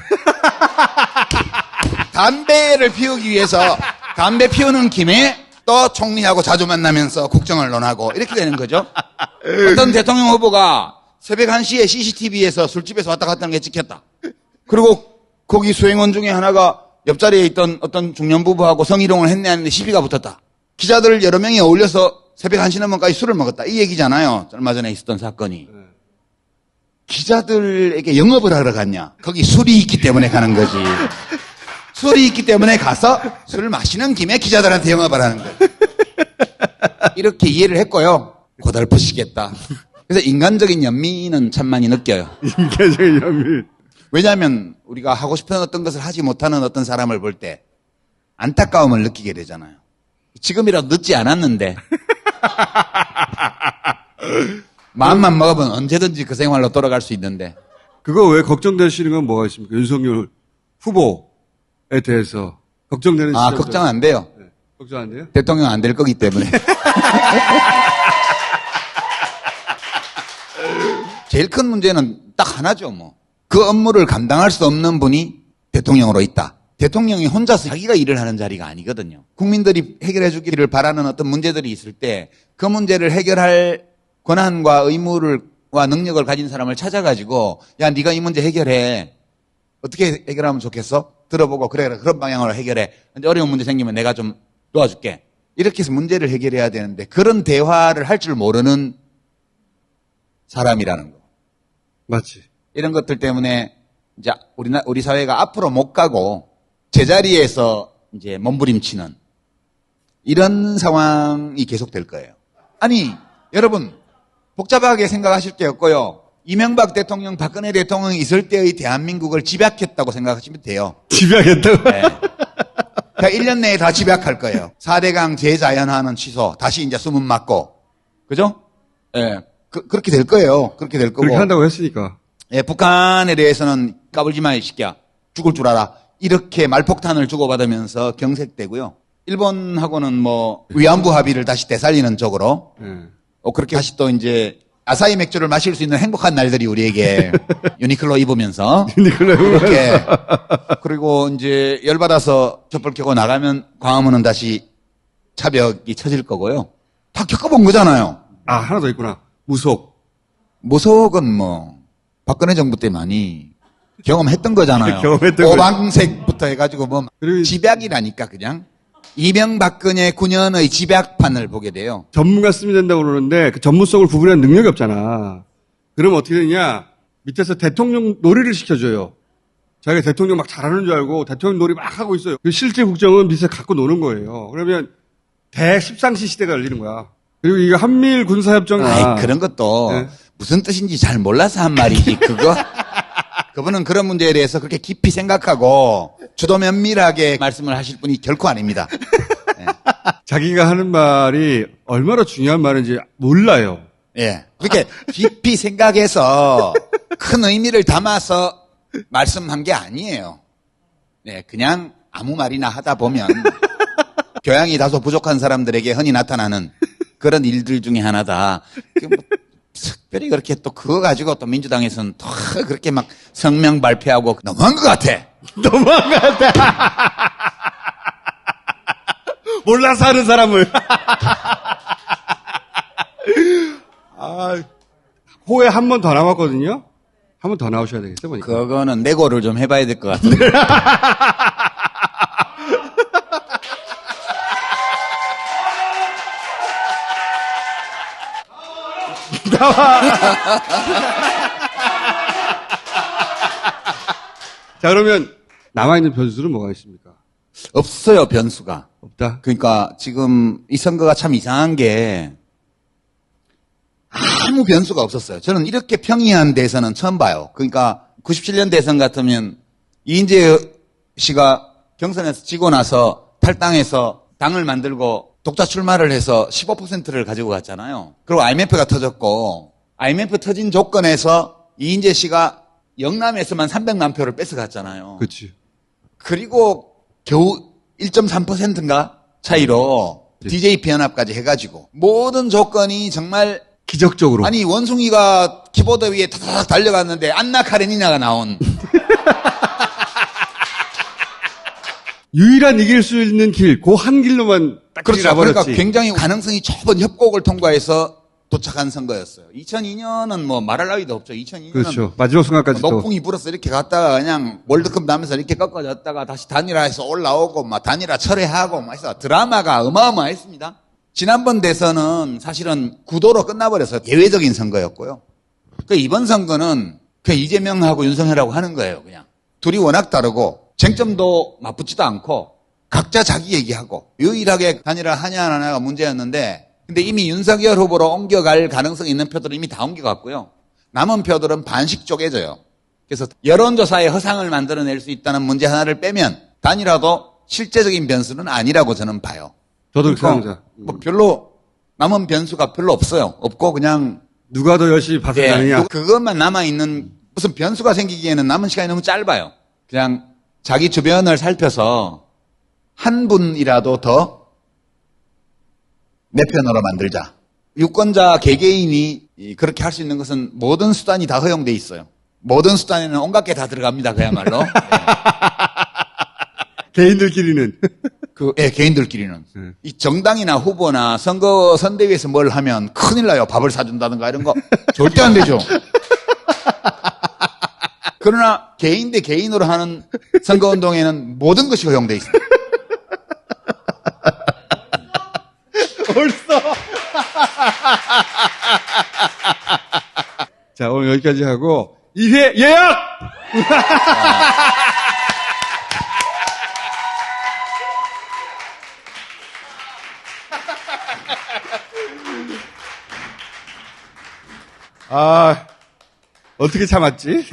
담배를 피우기 위해서 담배 피우는 김에 또 총리하고 자주 만나면서 국정을 논하고 이렇게 되는 거죠. 어떤 대통령 후보가 새벽 1시에 CCTV에서 술집에서 왔다 갔다 하는 게 찍혔다. 그리고 거기 수행원 중에 하나가 옆자리에 있던 어떤 중년 부부하고 성희롱을 했네 하는데 시비가 붙었다. 기자들 여러 명이 어울려서 새벽 1시 넘어까지 술을 먹었다. 이 얘기잖아요. 얼마 전에 있었던 사건이. 기자들에게 영업을 하러 갔냐? 거기 술이 있기 때문에 가는 거지. 술이 있기 때문에 가서 술을 마시는 김에 기자들한테 영업을 하는 거예요. 이렇게 이해를 했고요. 고달프시겠다. 그래서 인간적인 연민은 참 많이 느껴요. 인간적인 연민. 왜냐하면 우리가 하고 싶은 어떤 것을 하지 못하는 어떤 사람을 볼 때 안타까움을 느끼게 되잖아요. 지금이라도 늦지 않았는데 마음만 먹으면 언제든지 그 생활로 돌아갈 수 있는데. 그거 왜 걱정되시는 건 뭐가 있습니까? 윤석열 후보에 대해서 걱정되는 시점. 걱정 안 돼요. 네. 걱정 안 돼요? 대통령 안 될 거기 때문에. 제일 큰 문제는 딱 하나죠, 뭐. 그 업무를 감당할 수 없는 분이 대통령으로 있다. 대통령이 혼자서 자기가 일을 하는 자리가 아니거든요. 국민들이 해결해 주기를 바라는 어떤 문제들이 있을 때 그 문제를 해결할 권한과 의무와 능력을 가진 사람을 찾아가지고 야, 네가 이 문제 해결해. 어떻게 해결하면 좋겠어? 들어보고 그래 그런 방향으로 해결해. 근데 어려운 문제 생기면 내가 좀 도와줄게. 이렇게 해서 문제를 해결해야 되는데 그런 대화를 할 줄 모르는 사람이라는 거. 맞지. 이런 것들 때문에 이제 우리 사회가 앞으로 못 가고 제자리에서 이제 몸부림치는 이런 상황이 계속될 거예요. 아니, 여러분 복잡하게 생각하실 게 없고요. 이명박 대통령, 박근혜 대통령이 있을 때의 대한민국을 집약했다고 생각하시면 돼요. 집약했다고? 네. 그러니까 1년 내에 다 집약할 거예요. 4대강 재자연화는 취소, 다시 이제 수문 맞고, 그죠? 예. 네. 그렇게 될 거예요. 그렇게 될 거고. 그렇게 한다고 했으니까. 예, 북한에 대해서는 까불지 마, 이 새끼야. 죽을 줄 알아. 이렇게 말폭탄을 주고받으면서 경색되고요. 일본하고는 뭐 위안부 합의를 다시 되살리는 쪽으로 그렇게 다시 또 이제 아사히 맥주를 마실 수 있는 행복한 날들이 우리에게 유니클로 입으면서 이렇게 그리고 이제 열받아서 촛불 켜고 나가면 광화문은 다시 차벽이 쳐질 거고요. 다 겪어본 거잖아요. 아, 하나 더 있구나. 무속은 뭐 박근혜 정부 때 많이 경험했던 거잖아요. 경험했던 오방색부터 해가지고 뭐 그리고 집약이라니까 그냥. 이명박근혜 9년의 집약판을 보게 돼요. 전문가 쓰면 된다고 그러는데 그 전문성을 구분하는 능력이 없잖아. 그러면 어떻게 되냐? 밑에서 대통령 놀이를 시켜줘요. 자기가 대통령 막 잘하는 줄 알고 대통령 놀이 막 하고 있어요. 실제 국정은 밑에서 갖고 노는 거예요. 그러면 대십상시 시대가 열리는 거야. 그리고 이거 한미일 군사협정. 그런 것도 네. 무슨 뜻인지 잘 몰라서 한 말이지. 그분은 그런 문제에 대해서 그렇게 깊이 생각하고 주도 면밀하게 말씀을 하실 분이 결코 아닙니다. 네. 자기가 하는 말이 얼마나 중요한 말인지 몰라요. 예. 그렇게 깊이 생각해서 큰 의미를 담아서 말씀한 게 아니에요. 네, 그냥 아무 말이나 하다 보면 교양이 다소 부족한 사람들에게 흔히 나타나는 그런 일들 중에 하나다. 특별히 그렇게 또 그거 가지고 또 민주당에서는 또 그렇게 막 성명 발표하고 너무한 것 같아. 너무한 것 같아. 몰라서 하는 사람을. 호에 한 번 더 나왔거든요. 한 번 더 나오셔야 되겠어요, 보니까. 그거는 내고를 좀 해봐야 될 것 같은데. 자, 그러면 남아있는 변수는 뭐가 있습니까? 없어요, 변수가. 없다? 그러니까 지금 이 선거가 참 이상한 게 아무 변수가 없었어요. 저는 이렇게 평이한 대선은 처음 봐요. 그러니까 97년 대선 같으면 이인재 씨가 경선에서 지고 나서 탈당해서 당을 만들고 독자 출마를 해서 15%를 가지고 갔잖아요. 그리고 IMF가 터졌고 IMF 터진 조건에서 이인재 씨가 영남에서만 300만 표를 뺏어갔잖아요. 그렇지. 그리고 겨우 1.3%인가 차이로 DJP 연합까지 해가지고 모든 조건이 정말 기적적으로. 아니 원숭이가 키보드 위에 타닥 달려갔는데 안나 카레니나가 나온 유일한 이길 수 있는 길, 그 한 길로만 딱 그렇죠. 가버렸지. 그러니까 굉장히 가능성이 좁은 협곡을 통과해서 도착한 선거였어요. 2002년은 뭐 말할 나위도 없죠. 2002년은 그렇죠. 마지막 순간까지 또. 녹풍이 불어서 이렇게 갔다가 그냥 월드컵 나면서 이렇게 꺾어졌다가 다시 단일화해서 올라오고 막 단일화 철회하고 막 해서 드라마가 어마어마했습니다. 지난번 대선은 사실은 구도로 끝나버려서 예외적인 선거였고요. 그 이번 선거는 그 이재명하고 윤석열하고 하는 거예요. 그냥 둘이 워낙 다르고 쟁점도 맞붙지도 않고 각자 자기 얘기하고 유일하게 단일화 하냐 안 하냐가 문제였는데 근데 이미 윤석열 후보로 옮겨갈 가능성이 있는 표들은 이미 다 옮겨갔고요. 남은 표들은 반씩 쪼개져요. 그래서 여론조사에 허상을 만들어낼 수 있다는 문제 하나를 빼면 단일화도 실제적인 변수는 아니라고 저는 봐요. 저도 그렇게 합니다. 뭐 별로 남은 변수가 별로 없어요. 없고 그냥 누가 더 열심히 밭을 가느냐. 그것만 남아있는 무슨 변수가 생기기에는 남은 시간이 너무 짧아요. 그냥 자기 주변을 살펴서 한 분이라도 더 내 편으로 만들자. 유권자 개개인이 그렇게 할 수 있는 것은 모든 수단이 다 허용돼 있어요. 모든 수단에는 온갖 게 다 들어갑니다. 그야말로. 개인들끼리는. 개인들끼리는. 네. 이 정당이나 후보나 선대위에서 뭘 하면 큰일 나요. 밥을 사준다든가 이런 거. 절대 안 되죠. 그러나 개인 대 개인으로 하는 선거운동에는 모든 것이 허용돼 있습니다. 벌써. 자, 오늘 여기까지 하고 2회 예약! 아, 어떻게 참았지?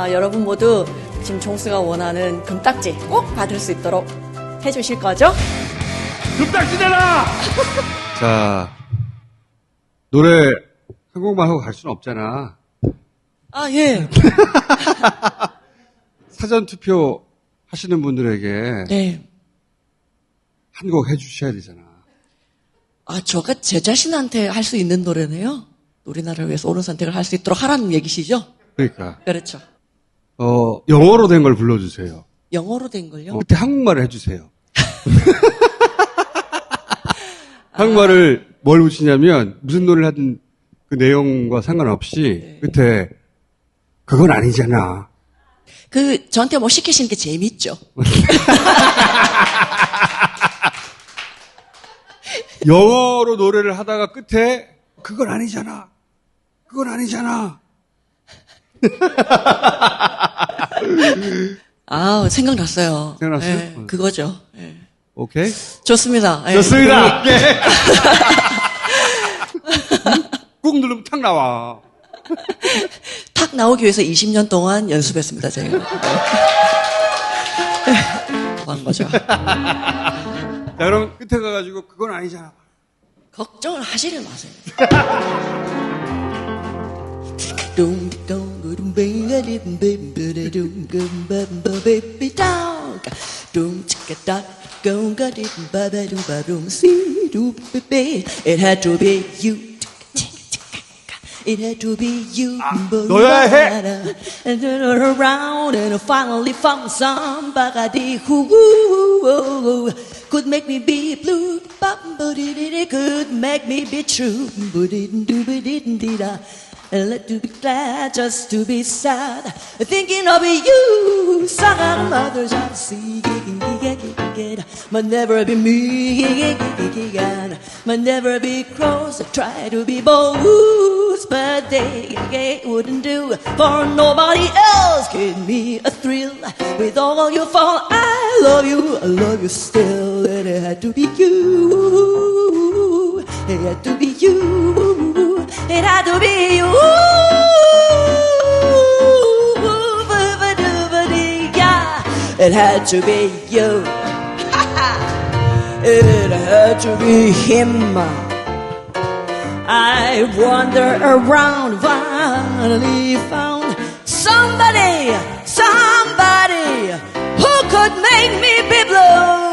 여러분 모두 지금 종수가 원하는 금딱지 꼭 받을 수 있도록 해주실 거죠? 금딱지 내라! 자, 노래 한 곡만 하고 갈 수는 없잖아. 예. 사전 투표 하시는 분들에게 네. 한 곡 해주셔야 되잖아. 저가 제 자신한테 할 수 있는 노래네요. 우리나라를 위해서 옳은 선택을 할 수 있도록 하라는 얘기시죠? 그러니까. 그렇죠. 영어로 된 걸 불러주세요. 영어로 된 걸요? 그때 한국말을 해주세요. 한국말을 뭘 붙이냐면 무슨 노래를 하든 그 내용과 상관없이 끝에 그건 아니잖아. 저한테 뭐 시키시는 게 재밌죠? 영어로 노래를 하다가 끝에 그건 아니잖아. 그건 아니잖아. 생각났어요. 생각났어요? 네, 그거죠. 네. 오케이? 좋습니다. 네. 좋습니다. 꾹 누르면 탁 나와. 탁 나오기 위해서 20년 동안 연습했습니다, 제가. 한 거죠. 자, 그럼 끝에 가가지고 그건 아니잖아. 걱정을 하지를 마세요. It had to be you. It had to be you. 너야 해. And turn around and I finally found somebody who could make me be blue, but it could make me be true. But it didn't. And let to be glad, just to be sad. Thinking of you, some others I see. But never be me, but never be cross. Try to be bold, but they wouldn't do. For nobody else gave me a thrill. With all your fault, I love you still. And it had to be you. It had to be you. It had to be you. It had to be you. It had to be him. I wandered around, finally found somebody who could make me be blue,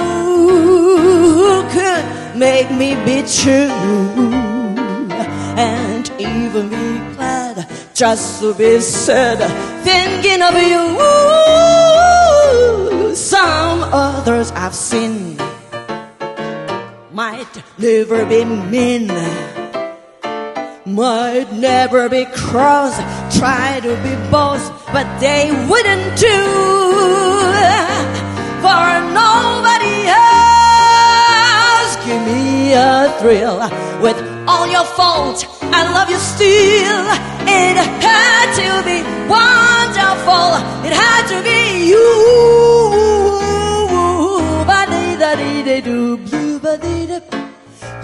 who could make me be true, and even be glad just to be sad, thinking of you. Some others I've seen might never be mean, might never be cross, try to be boss, but they wouldn't do. For nobody else give me a thrill. With all your faults, I love you still. It had to be wonderful. It had to be you.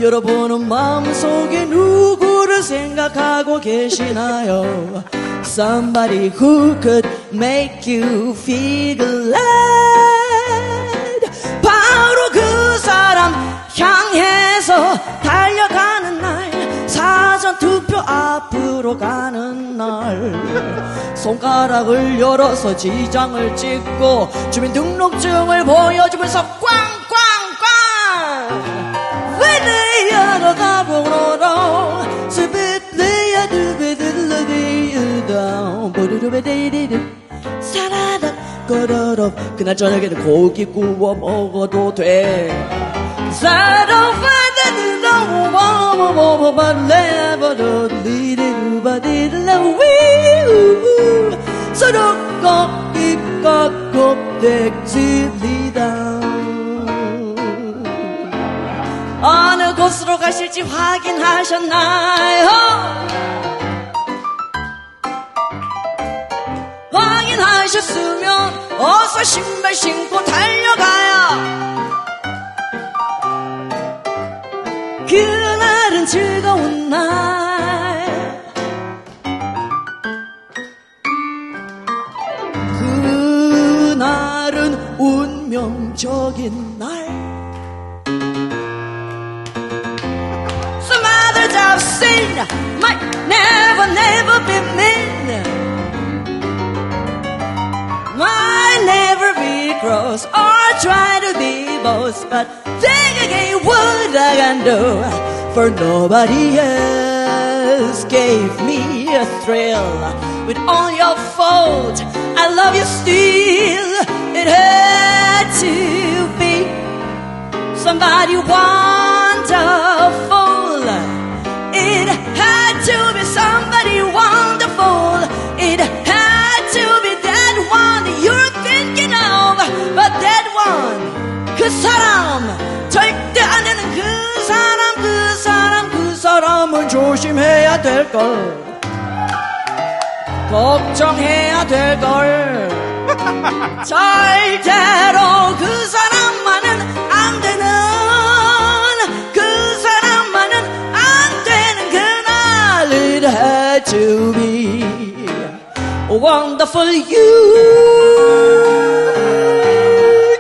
여러분은 마음속에 누구를 생각하고 계시나요? Somebody who could make you feel glad. 바로 그 사람 향해서 달려가는 날, 사전 투표 앞으로 가는 날, 손가락을 열어서 지장을 찍고 주민등록증을 보여주면서 꽝꽝꽝. With 그날 저녁에는 고기 구워 먹어도 돼. I don't find that no more, but never the little but little we 서로가 입과 껍데기입니다. 어느 곳으로 가실지 확인하셨나요? 확인하셨으면 어서 신발 신고 달려가요. 그날은 즐거운 날, 그날은 운명적인 날. Some others I've seen might never be mean, might never be cross or try to be boss, but think again what I can do, for nobody else gave me a thrill. With all your faults, I love you still. It had to be somebody wonderful. It had to be somebody wonderful. It had to be that one you're thinking of, but that one, 그 사람, 절대 안 되는 그 사람은 조심해야 될걸, 걱정해야 될걸. 절대로 그 사람만은 안 되는, 그 사람만은 안 되는 그날. It had to be wonderful you,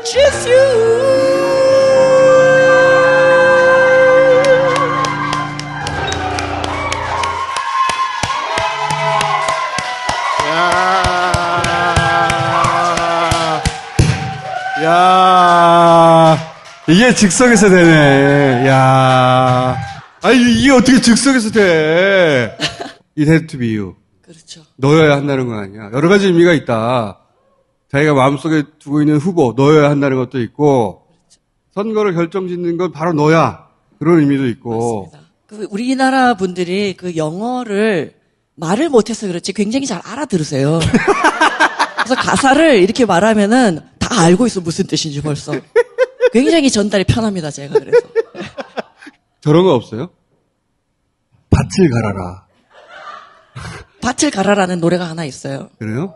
just you. 야, 이게 즉석에서 되네. 야, 아니 이게 어떻게 즉석에서 돼? It had to be you. 그렇죠. 너여야 한다는 거 아니야. 여러 가지 의미가 있다. 자기가 마음속에 두고 있는 후보 너여야 한다는 것도 있고, 선거를 결정짓는 건 바로 너야. 그런 의미도 있고. 맞습니다. 그 우리나라 분들이 그 영어를 말을 못해서 그렇지 굉장히 잘 알아들으세요. 그래서 가사를 이렇게 말하면은 다 알고 있어, 무슨 뜻인지 벌써. 굉장히 전달이 편합니다, 제가. 그래서. 저런 거 없어요? 밭을 갈아라. 밭을 갈아라는 노래가 하나 있어요. 그래요?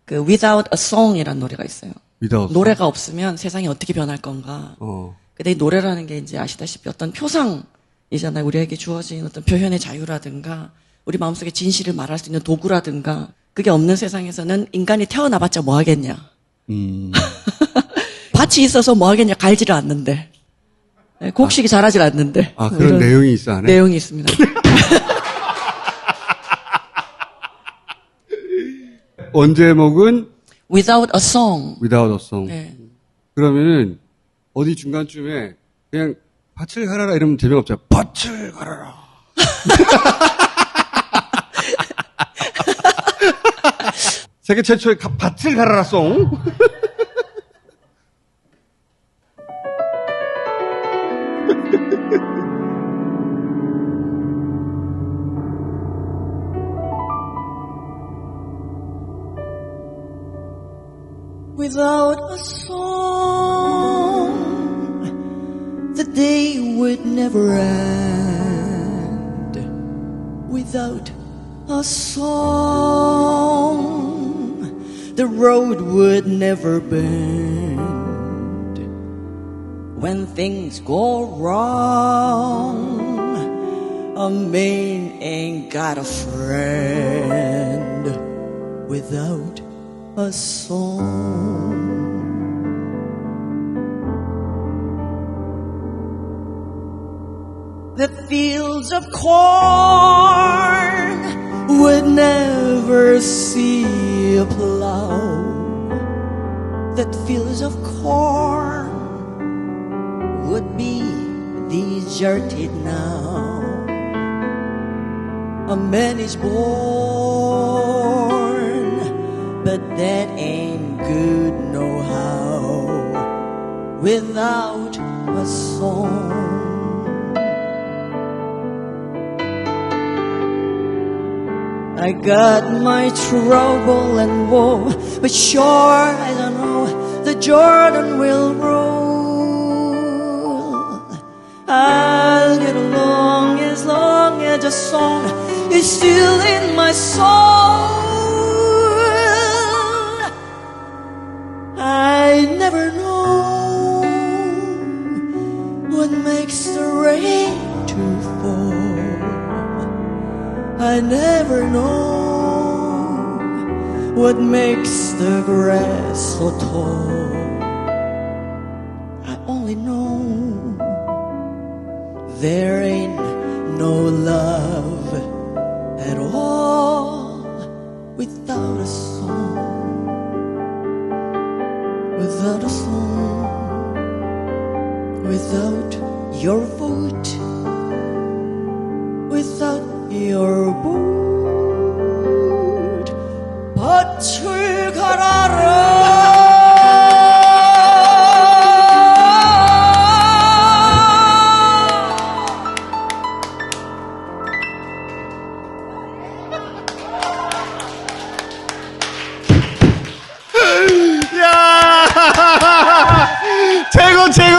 그 Without a Song이라는 노래가 있어요. Without 노래가 없으면 세상이 어떻게 변할 건가. 근데 이 노래라는 게 이제 아시다시피 어떤 표상이잖아요. 우리에게 주어진 어떤 표현의 자유라든가 우리 마음속에 진실을 말할 수 있는 도구라든가, 그게 없는 세상에서는 인간이 태어나봤자 뭐 하겠냐. 밭이 있어서 뭐 하겠냐. 갈지를 않는데. 곡식이 자라질 않는데. 아, 그런 내용이 있어, 안에? 내용이 있습니다. 원제목은 Without a Song. Without a Song. 네. 그러면은 어디 중간쯤에 그냥 밭을 갈아라 이러면 재미없잖아. 밭을 갈아라. 세계 최초의 밭을 갈아라 송. Without a song, the day would never end. Without a song, the road would never bend. When things go wrong, a man ain't got a friend. Without a song. The fields of corn would never see a plow. That fields of corn would be deserted now. A man is born, but that ain't good no without a song. I got my trouble and woe, but sure I don't know the Jordan will roll. I'll get along as long as the song is still in my soul. I never know what makes the rain to fall. I never know what makes the grass so tall. I only know there ain't no love at all without a song. Without a song, without your vote, without your boot, 밭을 갈아라. 최고, 최고!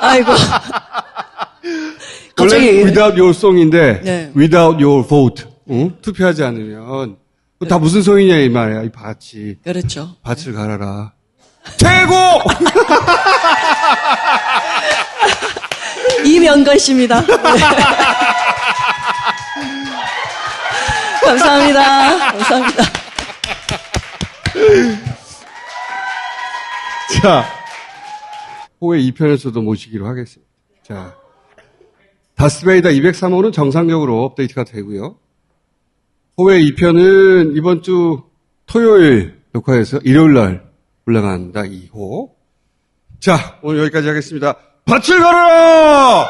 아이고. 원래 갑자기 without your song인데 네. without your vote. 응? 투표하지 않으면 다 무슨 소리냐 이 말이야. 이 밭이. 그렇죠. 밭을 갈아라. 최고! 이명건 씨입니다. 네. 감사합니다. 감사합니다. 자, 호의 2편에서도 모시기로 하겠습니다. 자, 다스베이다 203호는 정상적으로 업데이트가 되고요. 호의 2편은 이번 주 토요일 녹화해서 일요일 날 올라간다, 2호. 자, 오늘 여기까지 하겠습니다. 밭을 갈아라!